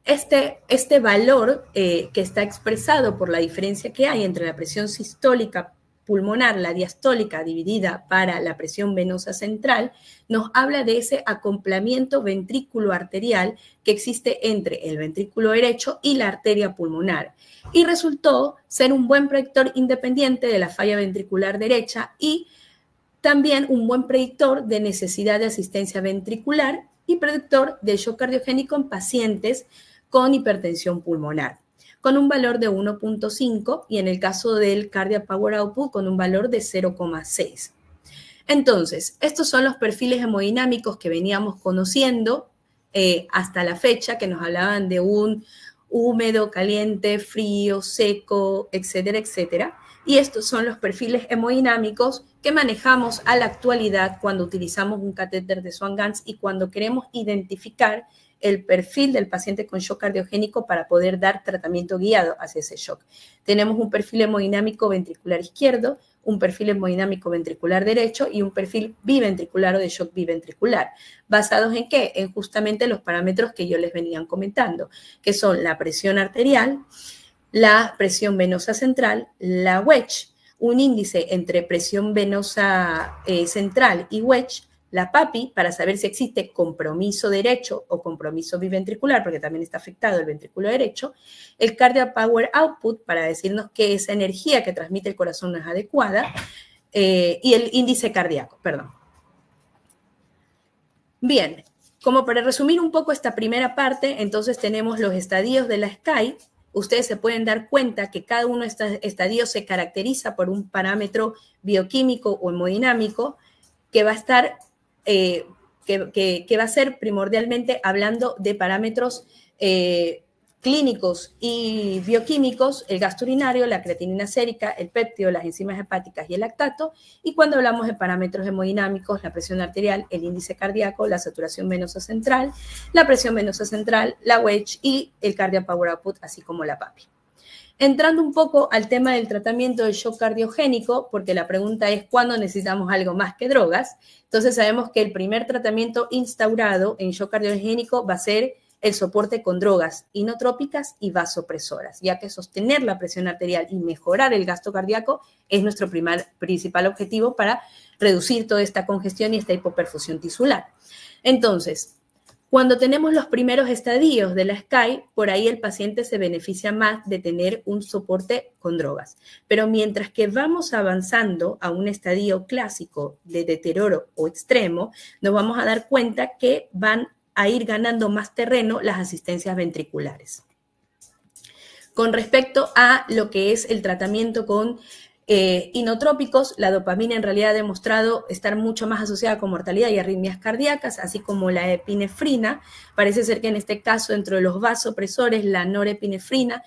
Este valor que está expresado por la diferencia que hay entre la presión sistólica pulmonar, la diastólica dividida para la presión venosa central, nos habla de ese acoplamiento ventrículo arterial que existe entre el ventrículo derecho y la arteria pulmonar. Y resultó ser un buen predictor independiente de la falla ventricular derecha y también un buen predictor de necesidad de asistencia ventricular y predictor de shock cardiogénico en pacientes con hipertensión pulmonar, con un valor de 1.5 y en el caso del Cardiac Power Output con un valor de 0.6. Entonces, estos son los perfiles hemodinámicos que veníamos conociendo hasta la fecha, que nos hablaban de un húmedo, caliente, frío, seco, etcétera, etcétera. Y estos son los perfiles hemodinámicos que manejamos a la actualidad cuando utilizamos un catéter de Swan-Ganz y cuando queremos identificar el perfil del paciente con shock cardiogénico para poder dar tratamiento guiado hacia ese shock. Tenemos un perfil hemodinámico ventricular izquierdo, un perfil hemodinámico ventricular derecho y un perfil biventricular o de shock biventricular. ¿Basados en qué? En justamente los parámetros que yo les venía comentando, que son la presión arterial, la presión venosa central, la wedge, un índice entre presión venosa central y wedge, la PAPI, para saber si existe compromiso derecho o compromiso biventricular, porque también está afectado el ventrículo derecho, el Cardiac Power Output, para decirnos que esa energía que transmite el corazón no es adecuada, y el índice cardíaco, perdón. Bien, como para resumir un poco esta primera parte, entonces tenemos los estadios de la SCAI. Ustedes se pueden dar cuenta que cada uno de estos estadios se caracteriza por un parámetro bioquímico o hemodinámico que va a estar que va a ser primordialmente hablando de parámetros clínicos y bioquímicos, el gasto urinario, la creatinina sérica, el péptido, las enzimas hepáticas y el lactato. Y cuando hablamos de parámetros hemodinámicos, la presión arterial, el índice cardíaco, la saturación venosa central, la presión venosa central, la wedge y el Cardiac Power Output, así como la PAPI. Entrando un poco al tema del tratamiento del shock cardiogénico, porque la pregunta es ¿cuándo necesitamos algo más que drogas? Entonces sabemos que el primer tratamiento instaurado en shock cardiogénico va a ser el soporte con drogas inotrópicas y vasopresoras, ya que sostener la presión arterial y mejorar el gasto cardíaco es nuestro principal objetivo para reducir toda esta congestión y esta hipoperfusión tisular. Entonces, cuando tenemos los primeros estadios de la SCAI, por ahí el paciente se beneficia más de tener un soporte con drogas. Pero mientras que vamos avanzando a un estadio clásico de deterioro o extremo, nos vamos a dar cuenta que van a ir ganando más terreno las asistencias ventriculares. Con respecto a lo que es el tratamiento con inotrópicos, la dopamina en realidad ha demostrado estar mucho más asociada con mortalidad y arritmias cardíacas, así como la epinefrina. Parece ser que en este caso, dentro de los vasopresores, la norepinefrina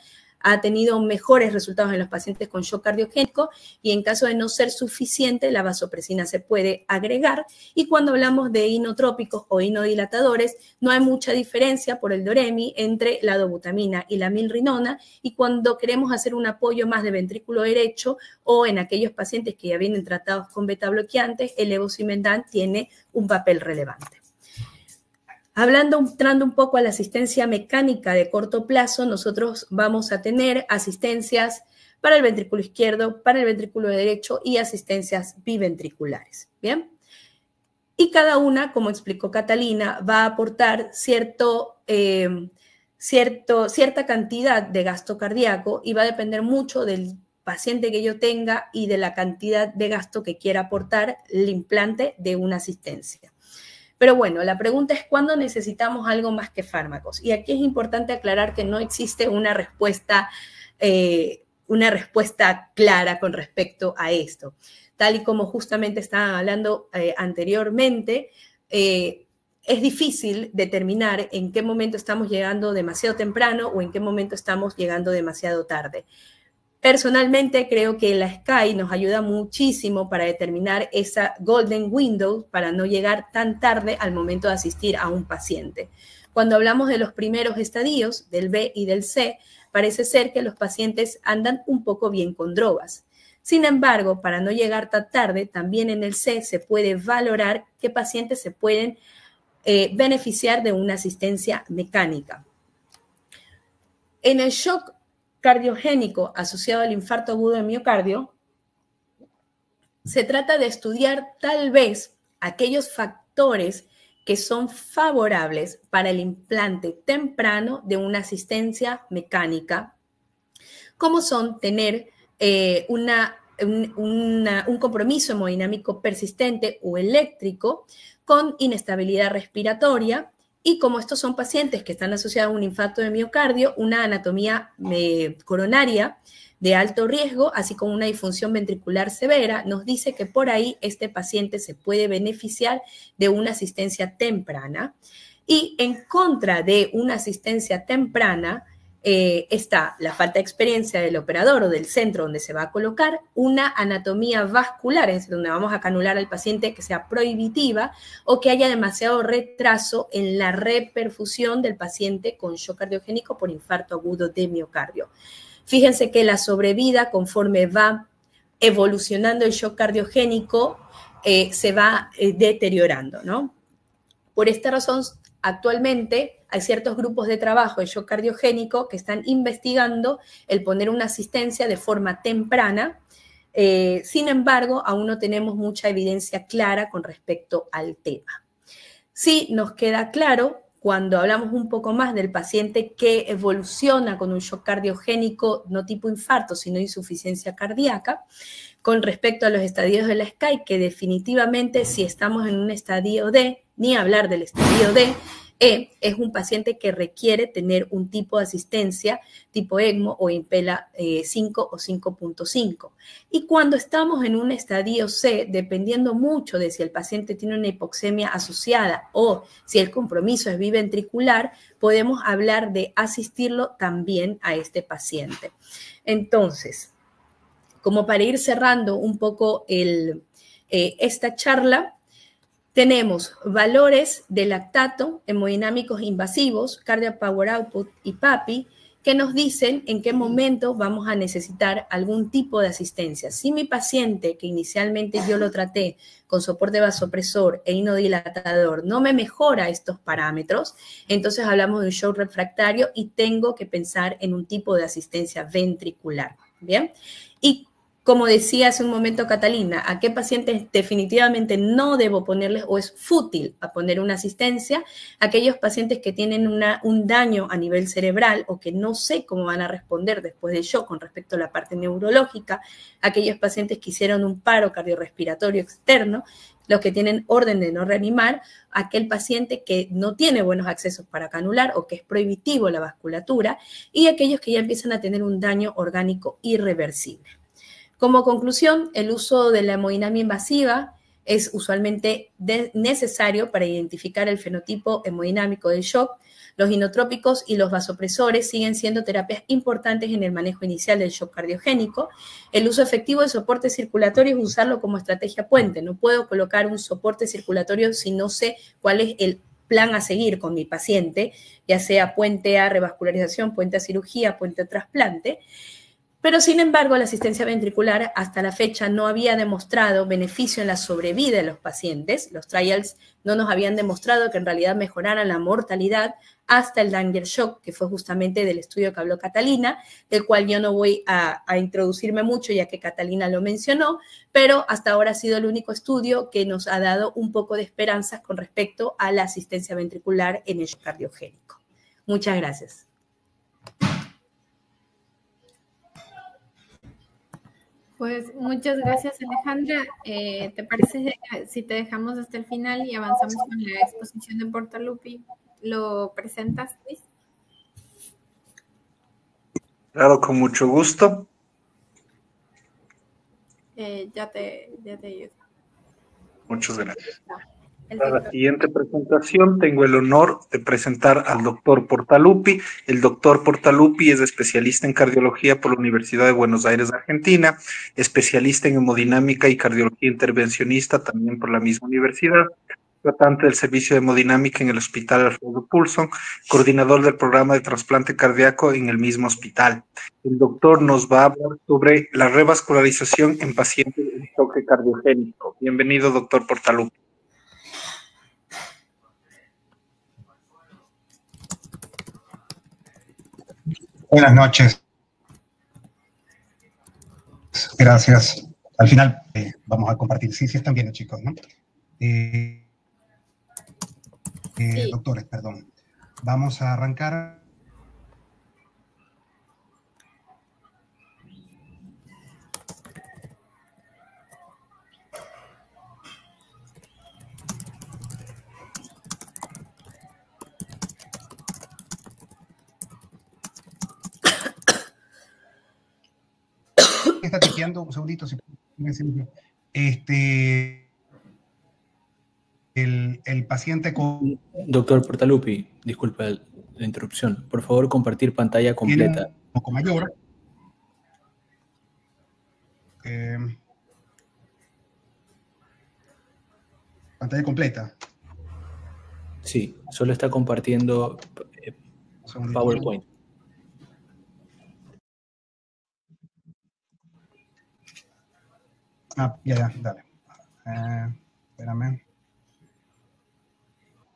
ha tenido mejores resultados en los pacientes con shock cardiogénico y en caso de no ser suficiente, la vasopresina se puede agregar. Y cuando hablamos de inotrópicos o inodilatadores, no hay mucha diferencia por el DOREMI entre la dobutamina y la milrinona, y cuando queremos hacer un apoyo más de ventrículo derecho o en aquellos pacientes que ya vienen tratados con beta bloqueantes, el levosimendan tiene un papel relevante. Entrando un poco a la asistencia mecánica de corto plazo, nosotros vamos a tener asistencias para el ventrículo izquierdo, para el ventrículo derecho y asistencias biventriculares, ¿bien? Y cada una, como explicó Catalina, va a aportar cierta cantidad de gasto cardíaco y va a depender mucho del paciente que yo tenga y de la cantidad de gasto que quiera aportar el implante de una asistencia. Pero bueno, la pregunta es ¿cuándo necesitamos algo más que fármacos? Y aquí es importante aclarar que no existe una respuesta clara con respecto a esto. Tal y como justamente estaban hablando anteriormente, es difícil determinar en qué momento estamos llegando demasiado temprano o en qué momento estamos llegando demasiado tarde. Personalmente creo que la SKY nos ayuda muchísimo para determinar esa golden window para no llegar tan tarde al momento de asistir a un paciente. Cuando hablamos de los primeros estadios, del B y del C, parece ser que los pacientes andan un poco bien con drogas. Sin embargo, para no llegar tan tarde, también en el C se puede valorar qué pacientes se pueden beneficiar de una asistencia mecánica. En el shock cardiogénico asociado al infarto agudo de miocardio, se trata de estudiar tal vez aquellos factores que son favorables para el implante temprano de una asistencia mecánica, como son tener un compromiso hemodinámico persistente o eléctrico con inestabilidad respiratoria, y como estos son pacientes que están asociados a un infarto de miocardio, una anatomía coronaria de alto riesgo, así como una disfunción ventricular severa, nos dice que por ahí este paciente se puede beneficiar de una asistencia temprana. Y en contra de una asistencia temprana está la falta de experiencia del operador o del centro donde se va a colocar, una anatomía vascular, es donde vamos a canular al paciente, que sea prohibitiva o que haya demasiado retraso en la reperfusión del paciente con shock cardiogénico por infarto agudo de miocardio. Fíjense que la sobrevida, conforme va evolucionando el shock cardiogénico, se va deteriorando, ¿no? Por esta razón, actualmente hay ciertos grupos de trabajo de shock cardiogénico que están investigando el poner una asistencia de forma temprana. Sin embargo, aún no tenemos mucha evidencia clara con respecto al tema. Sí nos queda claro cuando hablamos un poco más del paciente que evoluciona con un shock cardiogénico no tipo infarto, sino insuficiencia cardíaca, con respecto a los estadios de la SKY, que definitivamente si estamos en un estadio D, ni hablar del estadio D, es un paciente que requiere tener un tipo de asistencia tipo ECMO o Impella 5 o 5.5. Y cuando estamos en un estadio C, dependiendo mucho de si el paciente tiene una hipoxemia asociada o si el compromiso es biventricular, podemos hablar de asistirlo también a este paciente. Entonces, como para ir cerrando un poco esta charla, tenemos valores de lactato, hemodinámicos invasivos, cardiac power output y PAPI, que nos dicen en qué momento vamos a necesitar algún tipo de asistencia. Si mi paciente, que inicialmente yo lo traté con soporte vasopresor e inodilatador, no me mejora estos parámetros, entonces hablamos de un shock refractario y tengo que pensar en un tipo de asistencia ventricular, ¿bien? Y como decía hace un momento Catalina, ¿a qué pacientes definitivamente no debo ponerles o es fútil a poner una asistencia? Aquellos pacientes que tienen un daño a nivel cerebral o que no sé cómo van a responder después del shock con respecto a la parte neurológica, aquellos pacientes que hicieron un paro cardiorrespiratorio externo, los que tienen orden de no reanimar, aquel paciente que no tiene buenos accesos para canular o que es prohibitivo la vasculatura y aquellos que ya empiezan a tener un daño orgánico irreversible. Como conclusión, el uso de la hemodinamia invasiva es usualmente necesario para identificar el fenotipo hemodinámico del shock. Los inotrópicos y los vasopresores siguen siendo terapias importantes en el manejo inicial del shock cardiogénico. El uso efectivo del soporte circulatorio es usarlo como estrategia puente. No puedo colocar un soporte circulatorio si no sé cuál es el plan a seguir con mi paciente, ya sea puente a revascularización, puente a cirugía, puente a trasplante. Pero, sin embargo, la asistencia ventricular hasta la fecha no había demostrado beneficio en la sobrevida de los pacientes. Los trials no nos habían demostrado que en realidad mejoraran la mortalidad hasta el Danger Shock, que fue justamente del estudio que habló Catalina, del cual yo no voy a introducirme mucho ya que Catalina lo mencionó, pero hasta ahora ha sido el único estudio que nos ha dado un poco de esperanzas con respecto a la asistencia ventricular en el shock cardiogénico. Muchas gracias. Pues muchas gracias, Alejandra. ¿Te parece si te dejamos hasta el final y avanzamos con la exposición de Portalupi? ¿Lo presentas, Luis? Claro, con mucho gusto. Ya te ayudo. Muchas gracias. Para la siguiente presentación tengo el honor de presentar al doctor Portalupi. El doctor Portalupi es especialista en cardiología por la Universidad de Buenos Aires, Argentina, especialista en hemodinámica y cardiología intervencionista también por la misma universidad, tratante del servicio de hemodinámica en el Hospital Alfredo Poulsen, coordinador del programa de trasplante cardíaco en el mismo hospital. El doctor nos va a hablar sobre la revascularización en pacientes en choque cardiogénico. Bienvenido, doctor Portalupi. Buenas noches. Gracias. Al final vamos a compartir. Sí, están bien, chicos, ¿no? Sí. Doctores, perdón. Vamos a arrancar. Está tipeando un segundito. Si el paciente con... Doctor Portalupi, disculpa la interrupción. Por favor, compartir pantalla completa. Un poco mayor. Pantalla completa. Sí, solo está compartiendo PowerPoint. Ya, dale. Espérame.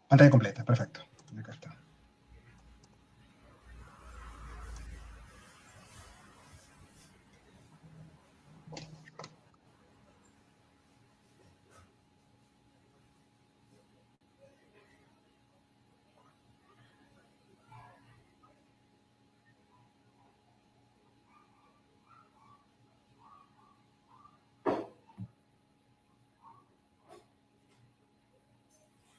Pantalla completa, perfecto. Acá está.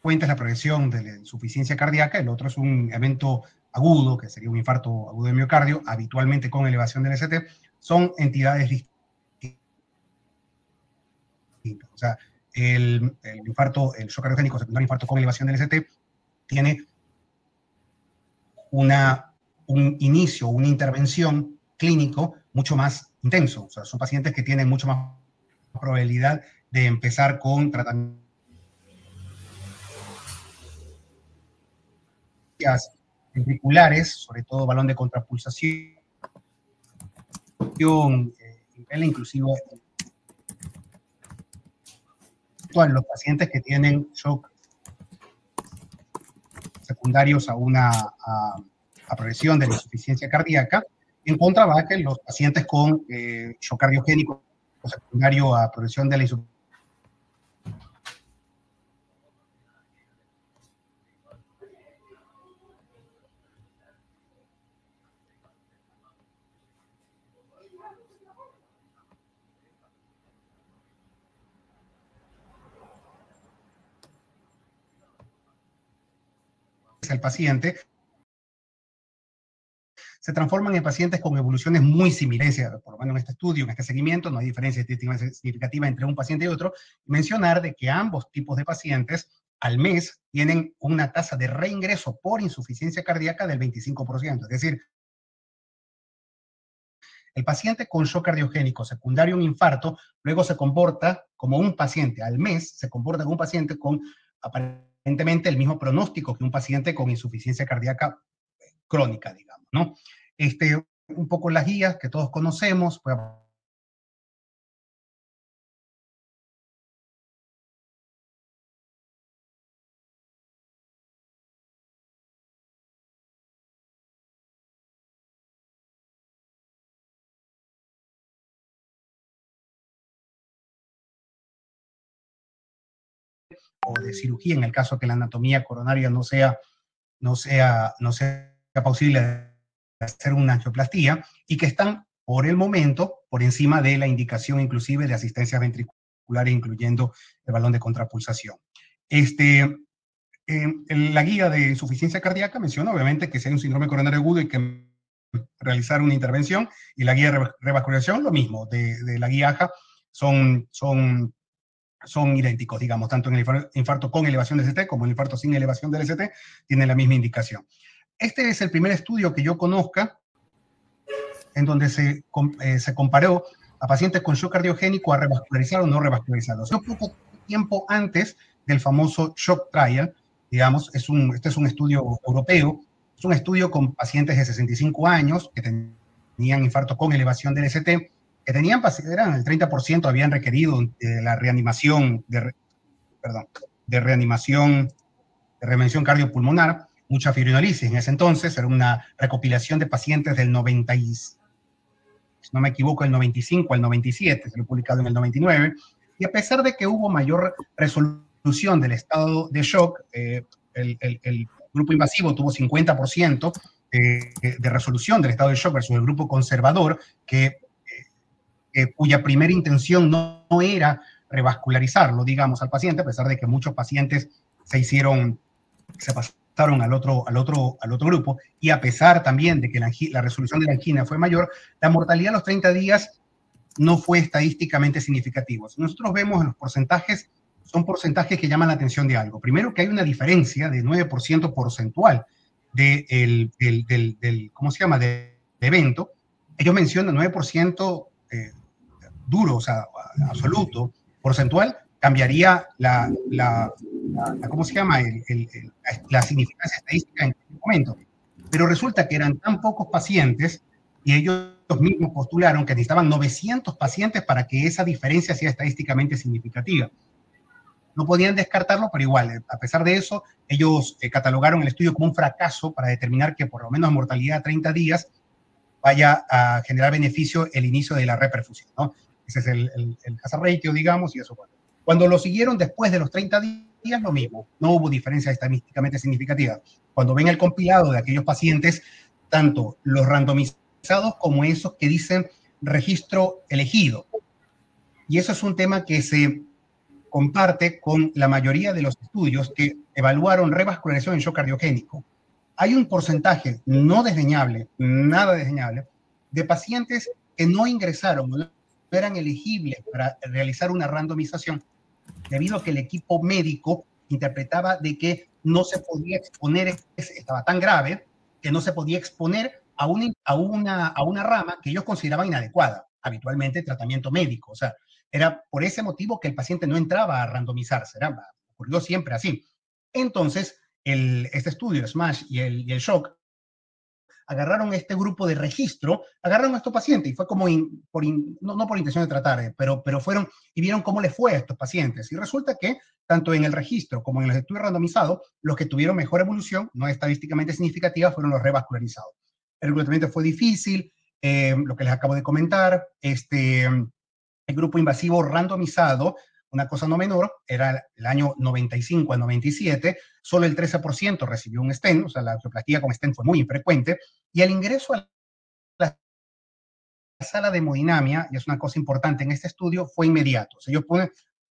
Cuenta es la progresión de la insuficiencia cardíaca, el otro es un evento agudo, que sería un infarto agudo de miocardio, habitualmente con elevación del ST, son entidades distintas. O sea, el infarto, el shock cardiogénico secundario infarto con elevación del ST tiene un inicio, una intervención clínico mucho más intenso. O sea, son pacientes que tienen mucho más probabilidad de empezar con tratamientos ventriculares, sobre todo balón de contrapulsación, inclusive en los pacientes que tienen shock secundarios a progresión de la insuficiencia cardíaca, en contra va que los pacientes con shock cardiogénico secundario a progresión de la insuficiencia el paciente, se transforman en pacientes con evoluciones muy similares, por lo menos en este estudio, en este seguimiento, no hay diferencia significativa entre un paciente y otro. Mencionar de que ambos tipos de pacientes al mes tienen una tasa de reingreso por insuficiencia cardíaca del 25%, es decir, el paciente con shock cardiogénico secundario a un infarto luego se comporta como un paciente, al mes se comporta como un paciente con aparentemente el mismo pronóstico que un paciente con insuficiencia cardíaca crónica, digamos, ¿no? Un poco las guías que todos conocemos, pues, o de cirugía en el caso que la anatomía coronaria no sea posible de hacer una angioplastía, y que están por el momento por encima de la indicación inclusive de asistencia ventricular, incluyendo el balón de contrapulsación. La guía de insuficiencia cardíaca menciona obviamente que si hay un síndrome coronario agudo hay que realizar una intervención, y la guía de revascularización lo mismo, de la guía AJA, son idénticos, digamos, tanto en el infarto con elevación de ST como en el infarto sin elevación del ST, tienen la misma indicación. Este es el primer estudio que yo conozca en donde se comparó a pacientes con shock cardiogénico a revascularizar o no revascularizarlos. Poco tiempo antes del famoso shock trial, digamos, este es un estudio europeo, es un estudio con pacientes de 65 años que tenían infarto con elevación del ST, que tenían, eran el 30% habían requerido la reanimación de reanimación cardiopulmonar, mucha fibrinolisis. En ese entonces era una recopilación de pacientes del 90, si no me equivoco, el 95 al 97, se lo he publicado en el 99, y a pesar de que hubo mayor resolución del estado de shock, el grupo invasivo tuvo 50% de resolución del estado de shock versus el grupo conservador, cuya primera intención no era revascularizarlo, digamos, al paciente, a pesar de que muchos pacientes se pasaron al otro grupo, y a pesar también de que la resolución de la angina fue mayor, la mortalidad a los 30 días no fue estadísticamente significativa. Si nosotros vemos en los porcentajes, son porcentajes que llaman la atención de algo. Primero, que hay una diferencia de 9% porcentual ¿cómo se llama?, del evento. Ellos mencionan 9% duro, o sea, absoluto, porcentual, cambiaría ¿cómo se llama?, la significancia estadística en este momento. Pero resulta que eran tan pocos pacientes, y ellos mismos postularon que necesitaban 900 pacientes para que esa diferencia sea estadísticamente significativa. No podían descartarlo, pero igual, a pesar de eso, ellos catalogaron el estudio como un fracaso para determinar que por lo menos mortalidad a 30 días vaya a generar beneficio el inicio de la reperfusión, ¿no? Ese es el hazard ratio, digamos, y eso. Cuando lo siguieron después de los 30 días, lo mismo. No hubo diferencia estadísticamente significativa. Cuando ven el compilado de aquellos pacientes, tanto los randomizados como esos que dicen registro elegido. Y eso es un tema que se comparte con la mayoría de los estudios que evaluaron revascularización en shock cardiogénico. Hay un porcentaje no desdeñable, nada desdeñable, de pacientes que no ingresaron, no eran elegibles para realizar una randomización, debido a que el equipo médico interpretaba de que no se podía exponer, estaba tan grave, que no se podía exponer a una rama que ellos consideraban inadecuada, habitualmente tratamiento médico. O sea, era por ese motivo que el paciente no entraba a randomizarse, ocurrió siempre así. Entonces, este estudio, SMASH y el SHOCK, agarraron este grupo de registro, agarraron a estos pacientes, y fue como, no por intención de tratar, pero fueron y vieron cómo les fue a estos pacientes. Y resulta que, tanto en el registro como en los estudios randomizados, los que tuvieron mejor evolución, no estadísticamente significativa, fueron los revascularizados. El reclutamiento fue difícil, lo que les acabo de comentar, el grupo invasivo randomizado, una cosa no menor, era el año 95 a 97, solo el 13% recibió un stent, o sea, la angioplastía con stent fue muy infrecuente, y el ingreso a la sala de hemodinamia, y es una cosa importante en este estudio, fue inmediato. O sea, ellos ponen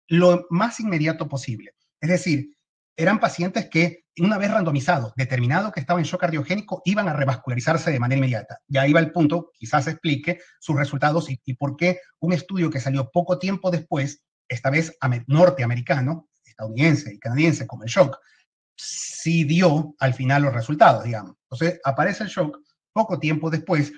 lo más inmediato posible. Es decir, eran pacientes que, una vez randomizados, determinado que estaban en shock cardiogénico, iban a revascularizarse de manera inmediata. Y ahí va el punto, quizás explique sus resultados y por qué un estudio que salió poco tiempo después, esta vez norteamericano, estadounidense y canadiense, como el SHOCK, sí dio al final los resultados, digamos. Entonces, aparece el SHOCK, poco tiempo después,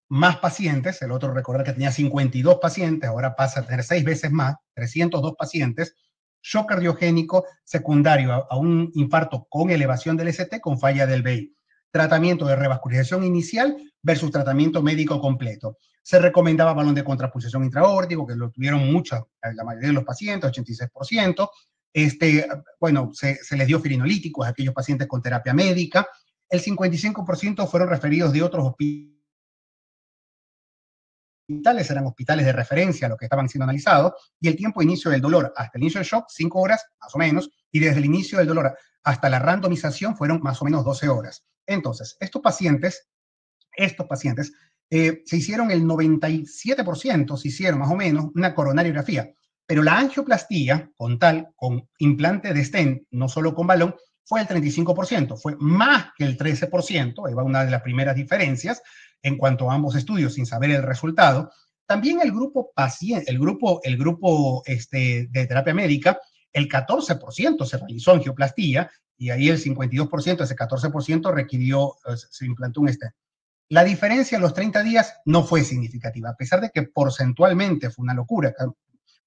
más pacientes, el otro recordar que tenía 52 pacientes, ahora pasa a tener 6 veces más, 302 pacientes, shock cardiogénico secundario a un infarto con elevación del ST con falla del VI. Tratamiento de revascularización inicial versus tratamiento médico completo. Se recomendaba balón de contrapulsación intraórtico, que lo tuvieron la mayoría de los pacientes, 86%. Bueno, se les dio firinolíticos a aquellos pacientes con terapia médica. El 55% fueron referidos de otros hospitales, eran hospitales de referencia a los que estaban siendo analizados, y el tiempo de inicio del dolor hasta el inicio del shock, 5 horas, más o menos, y desde el inicio del dolor hasta la randomización fueron más o menos 12 horas. Entonces, estos pacientes se hicieron el 97%, se hicieron más o menos una coronariografía, pero la angioplastía, con implante de stent, no solo con balón, fue el 35%, fue más que el 13%, ahí va una de las primeras diferencias en cuanto a ambos estudios sin saber el resultado. También el grupo paciente, el grupo de terapia médica, el 14% se realizó angioplastía y ahí el 52%, ese 14% requirió, se implantó un stent. La diferencia en los 30 días no fue significativa, a pesar de que porcentualmente fue una locura,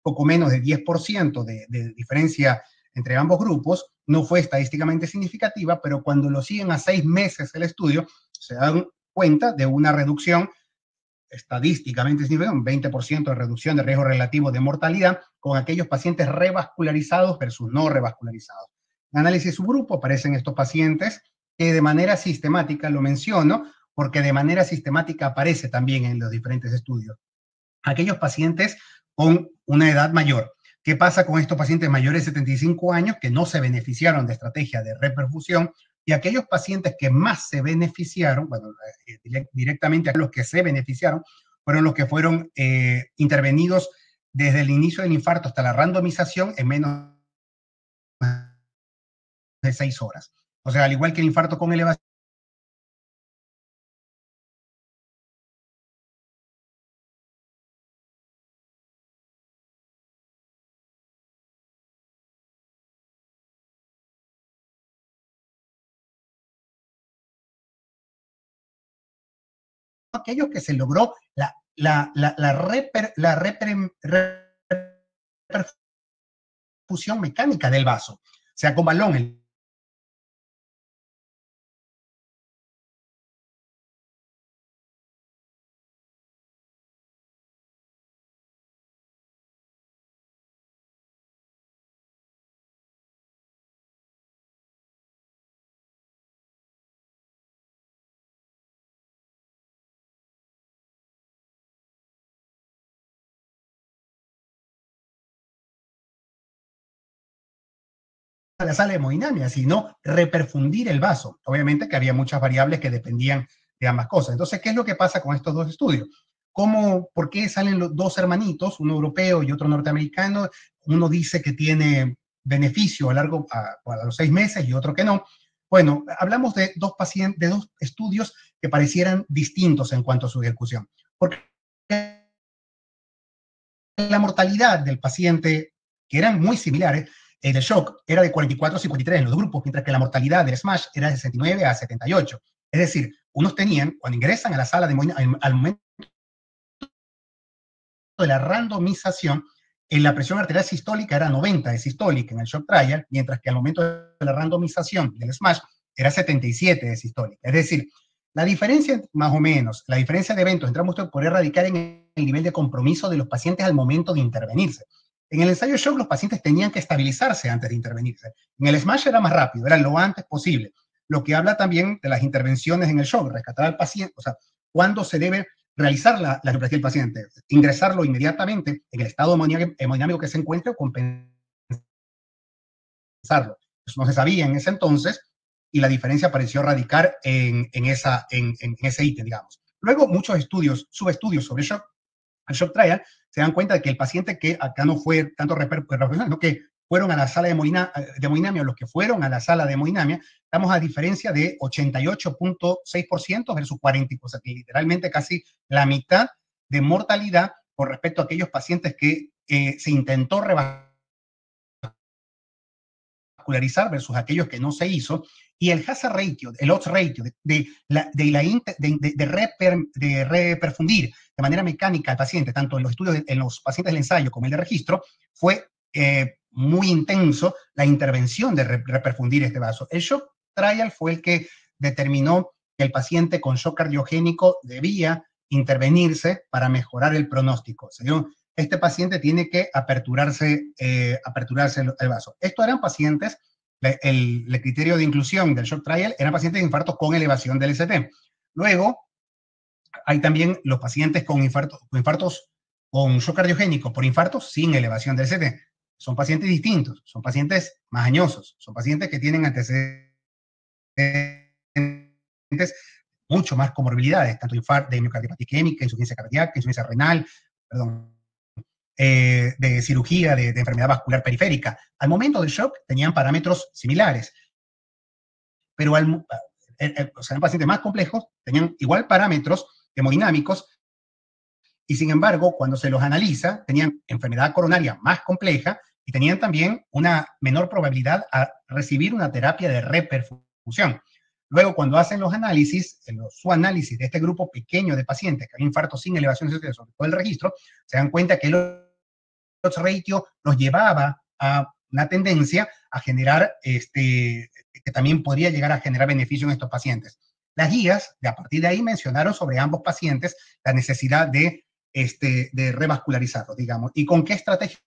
poco menos de 10% de diferencia entre ambos grupos, no fue estadísticamente significativa, pero cuando lo siguen a 6 meses el estudio, se dan cuenta de una reducción estadísticamente significativa, un 20% de reducción de riesgo relativo de mortalidad con aquellos pacientes revascularizados versus no revascularizados. En análisis subgrupo aparecen estos pacientes que de manera sistemática, lo menciono, porque de manera sistemática aparece también en los diferentes estudios. Aquellos pacientes con una edad mayor. ¿Qué pasa con estos pacientes mayores de 75 años que no se beneficiaron de estrategia de reperfusión? Y aquellos pacientes que más se beneficiaron, bueno, directamente a los que se beneficiaron, fueron los que fueron intervenidos desde el inicio del infarto hasta la randomización en menos de 6 horas. O sea, al igual que el infarto con elevación, aquellos que se logró la reperfusión mecánica del vaso, o sea, con balón. A la sala de hemodinamia, sino reperfundir el vaso. Obviamente que había muchas variables que dependían de ambas cosas. Entonces, ¿qué es lo que pasa con estos dos estudios? ¿Por qué salen los dos hermanitos, uno europeo y otro norteamericano? Uno dice que tiene beneficio a los 6 meses y otro que no. Bueno, hablamos de dos estudios que parecieran distintos en cuanto a su ejecución. Porque la mortalidad del paciente, que eran muy similares, el shock era de 44 a 53 en los grupos, mientras que la mortalidad del SMASH era de 69 a 78. Es decir, unos tenían, cuando ingresan a la sala de al momento de la randomización, en la presión arterial sistólica era 90 de sistólica en el shock trial, mientras que al momento de la randomización del SMASH era 77 de sistólica. Es decir, la diferencia, más o menos, la diferencia de eventos entre ambos puede radicar en el nivel de compromiso de los pacientes al momento de intervenirse. En el ensayo shock los pacientes tenían que estabilizarse antes de intervenirse. En el SMASH era más rápido, era lo antes posible. Lo que habla también de las intervenciones en el shock, rescatar al paciente, o sea, cuándo se debe realizar la angioplastía del paciente, ingresarlo inmediatamente en el estado hemodinámico que se encuentre o compensarlo. Eso no se sabía en ese entonces y la diferencia pareció radicar en ese ítem, digamos. Luego, muchos subestudios sobre el shock trial, se dan cuenta de que el paciente que acá no fue tanto repercusión, sino que fueron a la sala de hemodinamia, los que fueron a la sala de hemodinamia, estamos a diferencia de 88.6% versus 40%, o sea, que literalmente casi la mitad de mortalidad con respecto a aquellos pacientes que se intentó revascularizar versus aquellos que no se hizo, y el hazard ratio, el odds ratio de reperfundir de manera mecánica al paciente, tanto en los estudios, en los pacientes del ensayo como el de registro, fue muy intenso la intervención de reperfundir este vaso. El shock trial fue el que determinó que el paciente con shock cardiogénico debía intervenirse para mejorar el pronóstico. Este paciente tiene que aperturarse el vaso. Estos eran pacientes, el criterio de inclusión del shock trial eran pacientes de infartos con elevación del ST. Luego, hay también los pacientes con infartos con shock cardiogénico por infartos sin elevación del ST. Son pacientes distintos, son pacientes más añosos, son pacientes que tienen antecedentes mucho más comorbilidades, tanto de miocardiopatía isquémica, insuficiencia cardíaca, insuficiencia renal, perdón, de cirugía, de enfermedad vascular periférica. Al momento del shock tenían parámetros similares, pero o sea, en pacientes más complejos tenían igual parámetros hemodinámicos, y sin embargo, cuando se los analiza, tenían enfermedad coronaria más compleja y tenían también una menor probabilidad a recibir una terapia de reperfusión. Luego, cuando hacen los análisis, su análisis de este grupo pequeño de pacientes que habían infarto sin elevación de sobre todo el registro, se dan cuenta que el odds ratio los llevaba a una tendencia a generar, que también podría llegar a generar beneficio en estos pacientes. Las guías, a partir de ahí, mencionaron sobre ambos pacientes la necesidad de revascularizarlos, digamos. ¿Y con qué estrategia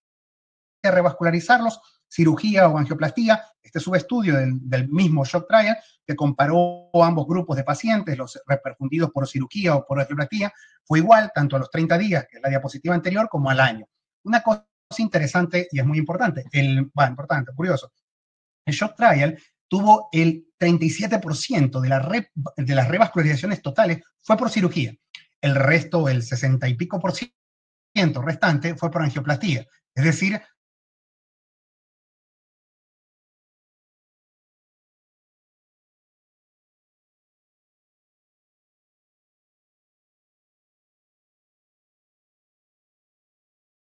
de revascularizarlos? Cirugía o angioplastía. Este subestudio del mismo shock trial que comparó ambos grupos de pacientes, los reperfundidos por cirugía o por angioplastía, fue igual tanto a los 30 días, que es la diapositiva anterior, como al año. Una cosa interesante y es muy importante, curioso, el shock trial tuvo el 37% de las revascularizaciones totales fue por cirugía. El resto, el 60 y pico por ciento restante, fue por angioplastía. Es decir,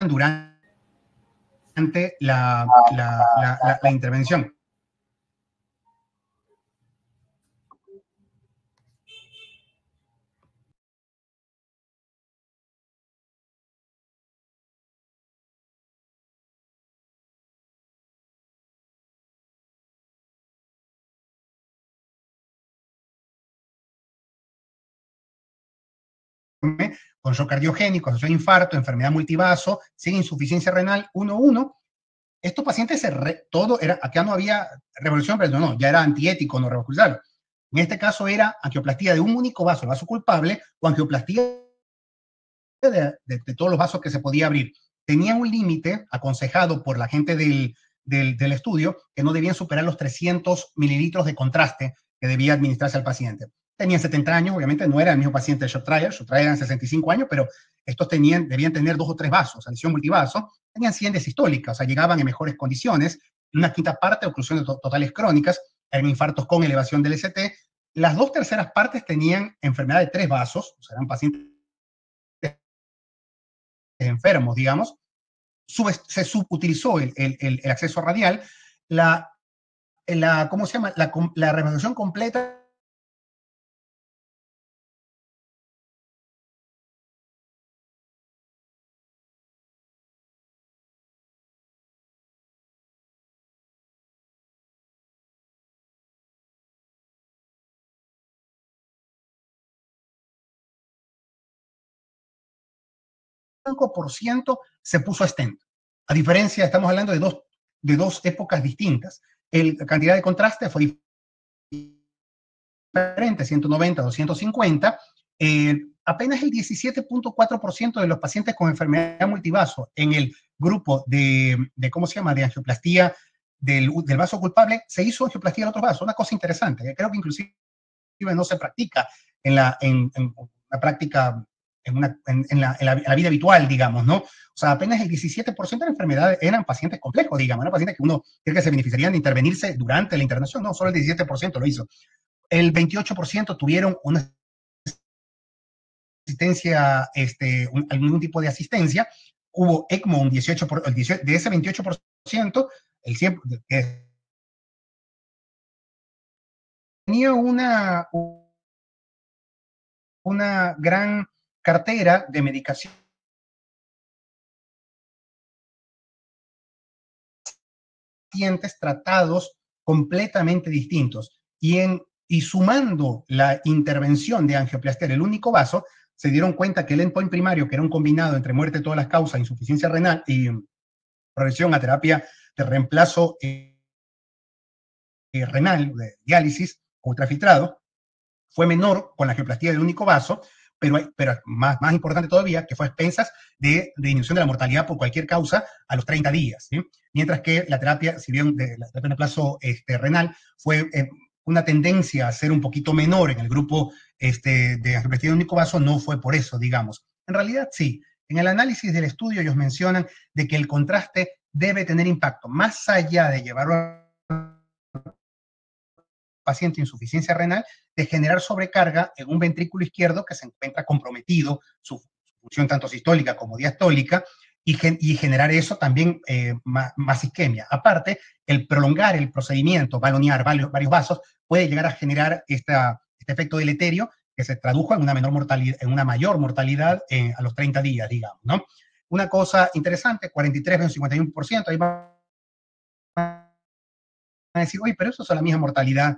durante la intervención. Con shock cardiogénico, asociado a infarto, enfermedad multivaso, sin insuficiencia renal 1-1. Estos pacientes, todo era, acá no había revolución, pero no, ya era antiético no revascularizarlo. En este caso era angioplastía de un único vaso, el vaso culpable, o angioplastía de todos los vasos que se podía abrir. Tenía un límite aconsejado por la gente del estudio que no debían superar los 300 mililitros de contraste que debía administrarse al paciente. Tenían 70 años, obviamente no era el mismo paciente de shock trial eran 65 años, pero estos debían tener 2 o 3 vasos, lesión multivaso, tenían 100 de sistólica, o sea, llegaban en mejores condiciones, una quinta parte de oclusiones totales crónicas, eran infartos con elevación del ST, las 2/3 partes tenían enfermedad de 3 vasos, o sea, eran pacientes enfermos, digamos. Se subutilizó el acceso radial, ¿cómo se llama? La revascularización completa % se puso stent. A diferencia, estamos hablando de dos épocas distintas. La cantidad de contraste fue diferente, 190, 250. Apenas el 17.4% de los pacientes con enfermedad multivaso en el grupo ¿cómo se llama?, de angioplastía del vaso culpable, se hizo angioplastía del otro vaso. Una cosa interesante, que creo que inclusive no se practica en la práctica, en la vida habitual, digamos, ¿no? O sea, apenas el 17% de las enfermedades eran pacientes complejos, digamos, eran pacientes que uno cree que se beneficiarían de intervenirse durante la internación. No, solo el 17% lo hizo. El 28% tuvieron una asistencia, algún tipo de asistencia. Hubo ECMO un 18%, de ese 28%, el 100%, tenía una gran cartera de medicación pacientes tratados completamente distintos, y sumando la intervención de angioplastía en el único vaso, se dieron cuenta que el endpoint primario, que era un combinado entre muerte de todas las causas, insuficiencia renal y progresión a terapia de reemplazo renal, de diálisis ultrafiltrado, fue menor con la angioplastía del único vaso, pero más importante todavía, que fue a expensas de disminución de la mortalidad por cualquier causa a los 30 días, ¿sí? Mientras que la terapia, si bien la terapia de reemplazo renal fue una tendencia a ser un poquito menor en el grupo de angioplastia de único vaso, no fue por eso, digamos. En realidad, sí. En el análisis del estudio ellos mencionan de que el contraste debe tener impacto, más allá de llevar a paciente insuficiencia renal, de generar sobrecarga en un ventrículo izquierdo que se encuentra comprometido, su función tanto sistólica como diastólica, y generar eso también más isquemia. Aparte, el prolongar el procedimiento, balonear varios vasos, puede llegar a generar este efecto deleterio que se tradujo en una mayor mortalidad a los 30 días, digamos, ¿no? Una cosa interesante, 43 versus 51%, ahí van a decir, oye, pero eso es la misma mortalidad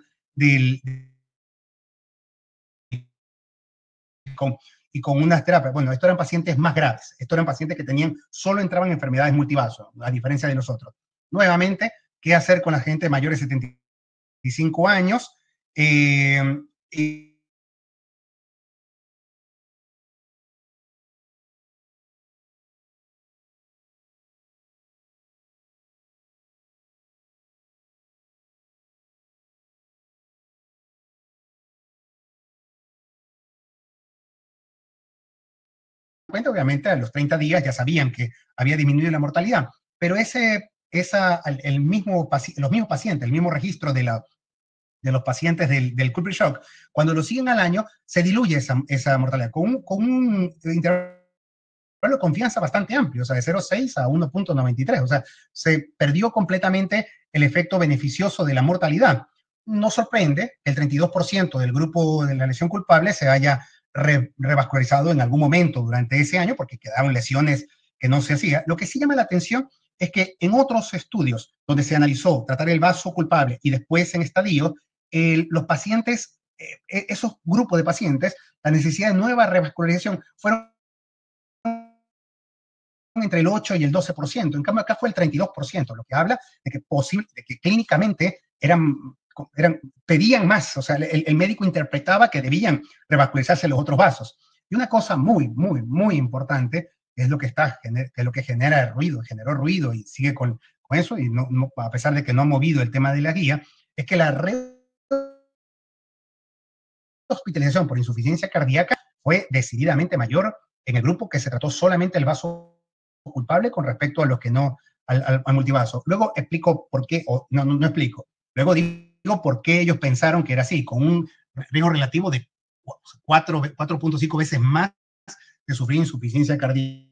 con unas terapias. Bueno, estos eran pacientes más graves. Estos eran pacientes que solo entraban en enfermedades multivaso, a diferencia de los otros. Nuevamente, ¿qué hacer con la gente mayor de 75 años? Obviamente a los 30 días ya sabían que había disminuido la mortalidad, pero los mismos pacientes, el mismo registro de los pacientes del Culprit Shock, cuando lo siguen al año, se diluye esa mortalidad con un intervalo de confianza bastante amplio, o sea, de 0,6 a 1,93, o sea, se perdió completamente el efecto beneficioso de la mortalidad. No sorprende que el 32% del grupo de la lesión culpable se haya revascularizado en algún momento durante ese año, porque quedaron lesiones que no se hacía. Lo que sí llama la atención es que en otros estudios donde se analizó tratar el vaso culpable y después en estadio, los pacientes, esos grupos de pacientes, la necesidad de nueva revascularización fueron entre el 8 y el 12%. En cambio, acá fue el 32%, lo que habla de que clínicamente pedían más, o sea, el médico interpretaba que debían revascularizarse los otros vasos. Y una cosa muy, muy, muy importante es lo que genera ruido, generó ruido y sigue con eso, y a pesar de que no ha movido el tema de la guía, es que la hospitalización por insuficiencia cardíaca fue decididamente mayor en el grupo que se trató solamente el vaso culpable con respecto a los que no, al multivaso. Luego explico por qué, o no explico. Luego digo por qué ellos pensaron que era así, con un riesgo relativo de 4.5 veces más de sufrir insuficiencia cardíaca.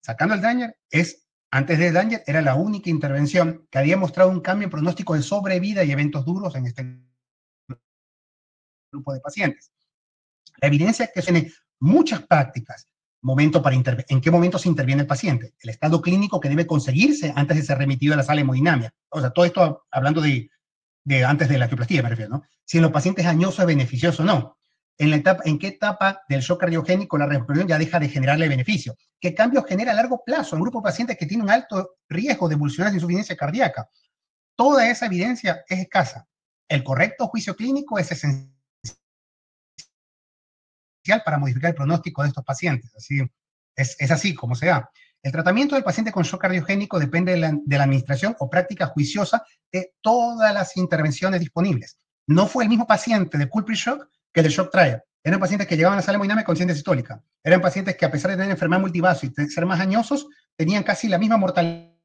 Sacando el Danger, antes del Danger, era la única intervención que había mostrado un cambio en pronóstico de sobrevida y eventos duros en este grupo de pacientes. La evidencia es que tiene muchas prácticas. ¿En qué momento se interviene el paciente? El estado clínico que debe conseguirse antes de ser remitido a la sala de hemodinamia. O sea, todo esto hablando de antes de la angioplastía, me refiero, ¿no? Si en los pacientes añosos es beneficioso o no. ¿En qué etapa del shock cardiogénico la revascularización ya deja de generarle beneficio? ¿Qué cambios genera a largo plazo en un grupo de pacientes que tienen un alto riesgo de evolucionar de insuficiencia cardíaca? Toda esa evidencia es escasa. El correcto juicio clínico es esencial para modificar el pronóstico de estos pacientes. Es así como se da. El tratamiento del paciente con shock cardiogénico depende de la administración o práctica juiciosa de todas las intervenciones disponibles. No fue el mismo paciente de Culprit Shock que de Shock Trial. Eran pacientes que llegaban a la sala de hemodinamia con síndrome sistólica. Eran pacientes que, a pesar de tener enfermedad multivaso y ser más añosos, tenían casi la misma mortalidad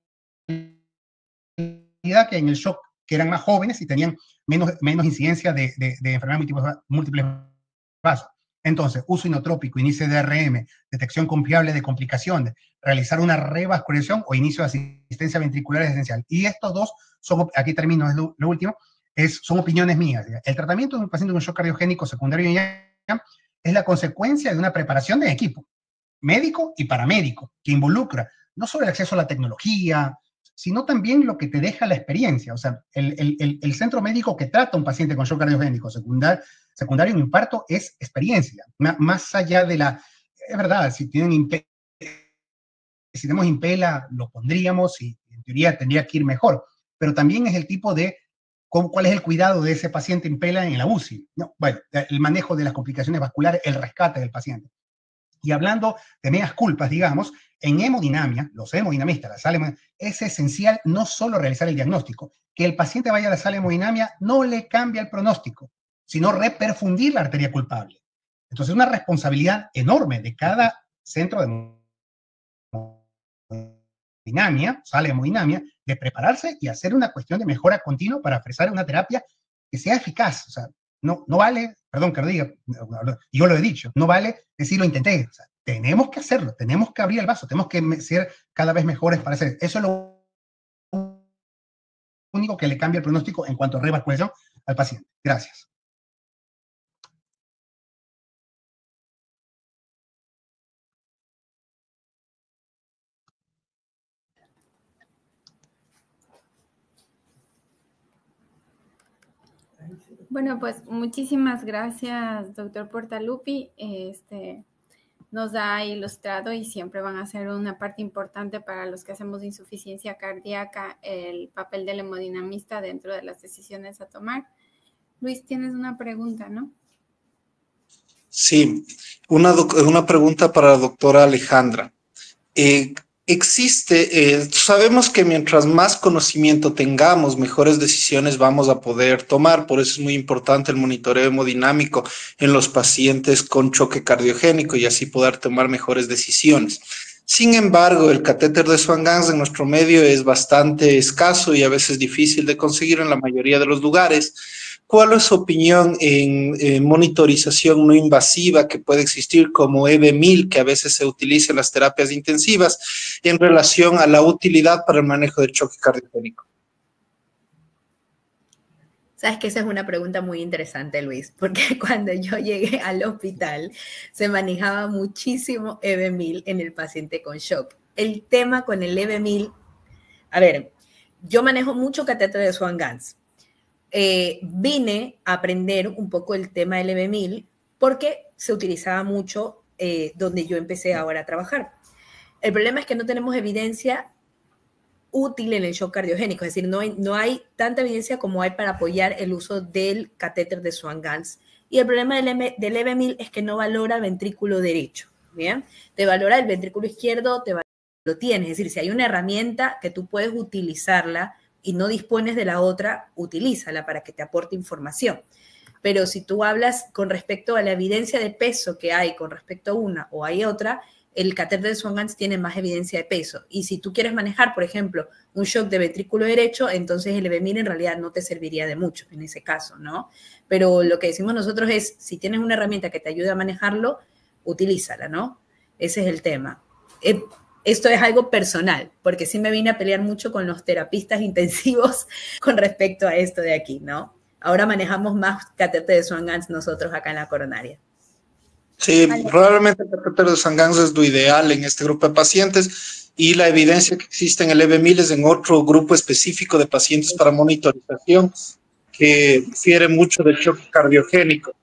que en el shock, que eran más jóvenes y tenían menos incidencia de enfermedad múltiples vasos. Entonces, uso inotrópico, inicio de DRM, detección confiable de complicaciones, realizar una revascularización o inicio de asistencia ventricular es esencial. Y estos dos aquí termino, es lo último, son opiniones mías. El tratamiento de un paciente con shock cardiogénico secundario es la consecuencia de una preparación de equipo, médico y paramédico, que involucra no solo el acceso a la tecnología, sino también lo que te deja la experiencia. O sea, el centro médico que trata a un paciente con shock cardiogénico secundario en infarto es experiencia, más allá de es verdad, si tienen si tenemos Impela, lo pondríamos y en teoría tendría que ir mejor. Pero también es el tipo de cuál es el cuidado de ese paciente Impela en la UCI. No, bueno, el manejo de las complicaciones vasculares, el rescate del paciente. Y hablando de medias culpas, digamos, en hemodinamia, los hemodinamistas, la sala es esencial no solo realizar el diagnóstico, que el paciente vaya a la sala de hemodinamia no le cambia el pronóstico, sino reperfundir la arteria culpable. Entonces, una responsabilidad enorme de cada centro de hemodinamia, sala de hemodinamia, de prepararse y hacer una cuestión de mejora continua para ofrecer una terapia que sea eficaz. O sea, no vale, perdón que lo diga, yo lo he dicho, no vale decir lo intenté. O sea, tenemos que hacerlo, tenemos que abrir el vaso, tenemos que ser cada vez mejores para hacer eso. Es lo único que le cambia el pronóstico en cuanto a revascularización al paciente. Gracias. Bueno, pues muchísimas gracias, doctor Portaluppi. Nos ha ilustrado y siempre van a ser una parte importante para los que hacemos insuficiencia cardíaca el papel del hemodinamista dentro de las decisiones a tomar. Luis, tienes una pregunta, ¿no? Sí, una pregunta para la doctora Alejandra. Sabemos que mientras más conocimiento tengamos, mejores decisiones vamos a poder tomar. Por eso es muy importante el monitoreo hemodinámico en los pacientes con choque cardiogénico y así poder tomar mejores decisiones. Sin embargo, el catéter de Swan-Ganz en nuestro medio es bastante escaso y a veces difícil de conseguir en la mayoría de los lugares. ¿Cuál es su opinión en monitorización no invasiva que puede existir como EB1000, que a veces se utiliza en las terapias intensivas, en relación a la utilidad para el manejo del choque cardiogénico? Sabes que esa es una pregunta muy interesante, Luis, porque cuando yo llegué al hospital se manejaba muchísimo EB1000 en el paciente con shock. El tema con el EB1000, a ver, yo manejo mucho catéter de Swan-Ganz. Vine a aprender un poco el tema del EB1000 porque se utilizaba mucho donde yo empecé ahora a trabajar. El problema es que no tenemos evidencia útil en el shock cardiogénico, es decir, no hay tanta evidencia como hay para apoyar el uso del catéter de Swan-Ganz. Y el problema del EB1000 es que no valora el ventrículo derecho, ¿bien? Te valora el ventrículo izquierdo, lo tienes, es decir, si hay una herramienta que tú puedes utilizarla y no dispones de la otra, utilízala para que te aporte información. Pero si tú hablas con respecto a la evidencia de peso que hay con respecto a una o hay otra, el catéter de Swan-Ganz tiene más evidencia de peso. Y si tú quieres manejar, por ejemplo, un shock de ventrículo derecho, entonces el EB1000 en realidad no te serviría de mucho en ese caso, ¿no? Pero lo que decimos nosotros es, si tienes una herramienta que te ayude a manejarlo, utilízala, ¿no? Ese es el tema. Esto es algo personal, porque sí me vine a pelear mucho con los terapistas intensivos con respecto a esto de aquí, ¿no? Ahora manejamos más catéter de Swan-Ganz nosotros acá en la coronaria. Sí, probablemente el catéter de Swan-Ganz es lo ideal en este grupo de pacientes y la evidencia que existe en el EB1000 es en otro grupo específico de pacientes para monitorización que difiere mucho del choque cardiogénico.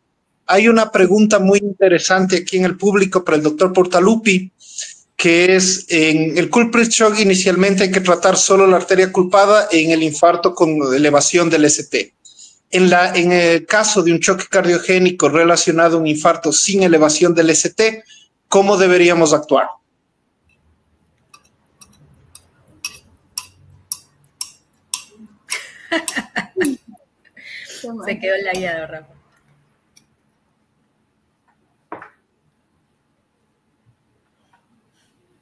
Hay una pregunta muy interesante aquí en el público para el doctor Portaluppi, que es en el culprit shock inicialmente hay que tratar solo la arteria culpada en el infarto con elevación del ST. En el caso de un choque cardiogénico relacionado a un infarto sin elevación del ST, ¿cómo deberíamos actuar? Se quedó lagueado, Rafa.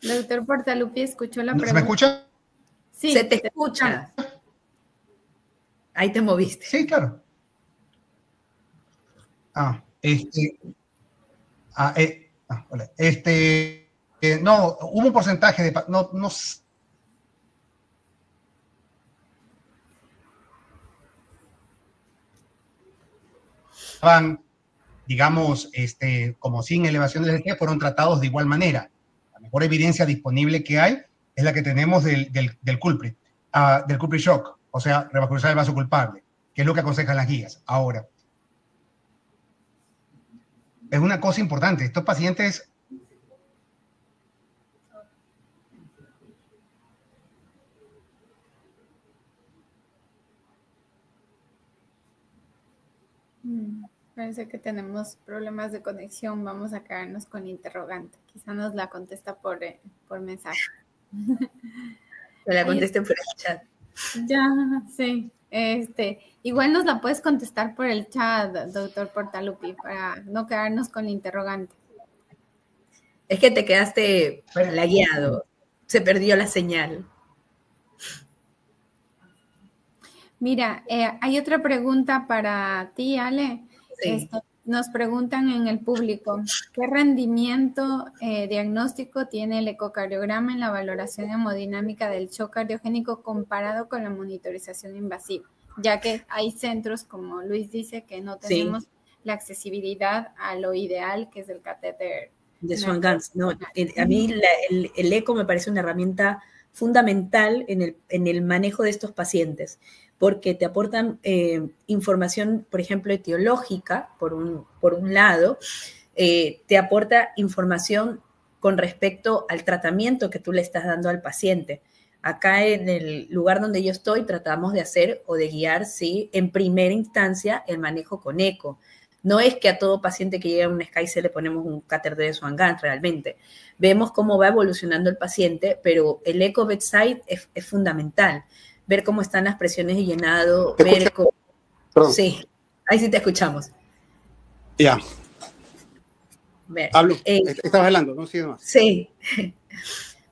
Doctor Portaluppi, ¿escuchó la pregunta? ¿Se me escucha? Sí. Se te escucha. Ahí te moviste. Sí, claro. Hola. No, hubo un porcentaje de... No estaban, digamos, como sin elevación del ST, fueron tratados de igual manera. La mejor evidencia disponible que hay es la que tenemos del culprit shock, o sea, revascularizar el vaso culpable, que es lo que aconsejan las guías. Ahora, es una cosa importante, estos pacientes Parece que tenemos problemas de conexión. Vamos a quedarnos con interrogante. Quizá nos la contesta por mensaje. Me la conteste por el chat. Ya, sí. Igual nos la puedes contestar por el chat, doctor Portaluppi, para no quedarnos con interrogante. Es que te quedaste lagueado. Se perdió la señal. Mira, hay otra pregunta para ti, Ale. Sí. Nos preguntan en el público, ¿qué rendimiento diagnóstico tiene el ecocardiograma en la valoración hemodinámica del shock cardiogénico comparado con la monitorización invasiva? Ya que hay centros, como Luis dice, que no tenemos la accesibilidad a lo ideal, que es el catéter de Swan-Ganz. No, a mí el eco me parece una herramienta fundamental en el manejo de estos pacientes, porque te aportan información, por ejemplo, etiológica, por un lado, te aporta información con respecto al tratamiento que tú le estás dando al paciente. Acá en el lugar donde yo estoy tratamos de hacer o de guiar, sí, en primera instancia el manejo con eco. No es que a todo paciente que llega a un SCAI le ponemos un catéter de Swan-Ganz realmente. Vemos cómo va evolucionando el paciente, pero el eco bedside es fundamental. Ver cómo están las presiones de llenado, ver cómo... Perdón. Sí, ahí sí te escuchamos. Ya. Hablo. Estabas hablando, no sigue más. Sí.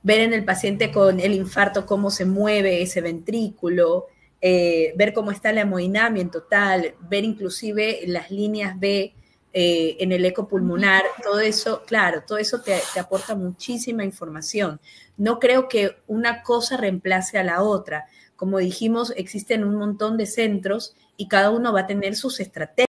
Ver en el paciente con el infarto cómo se mueve ese ventrículo, ver cómo está la hemodinamia en total, ver inclusive las líneas B en el eco pulmonar, todo eso, claro, todo eso te aporta muchísima información. No creo que una cosa reemplace a la otra. Como dijimos, existen un montón de centros y cada uno va a tener sus estrategias.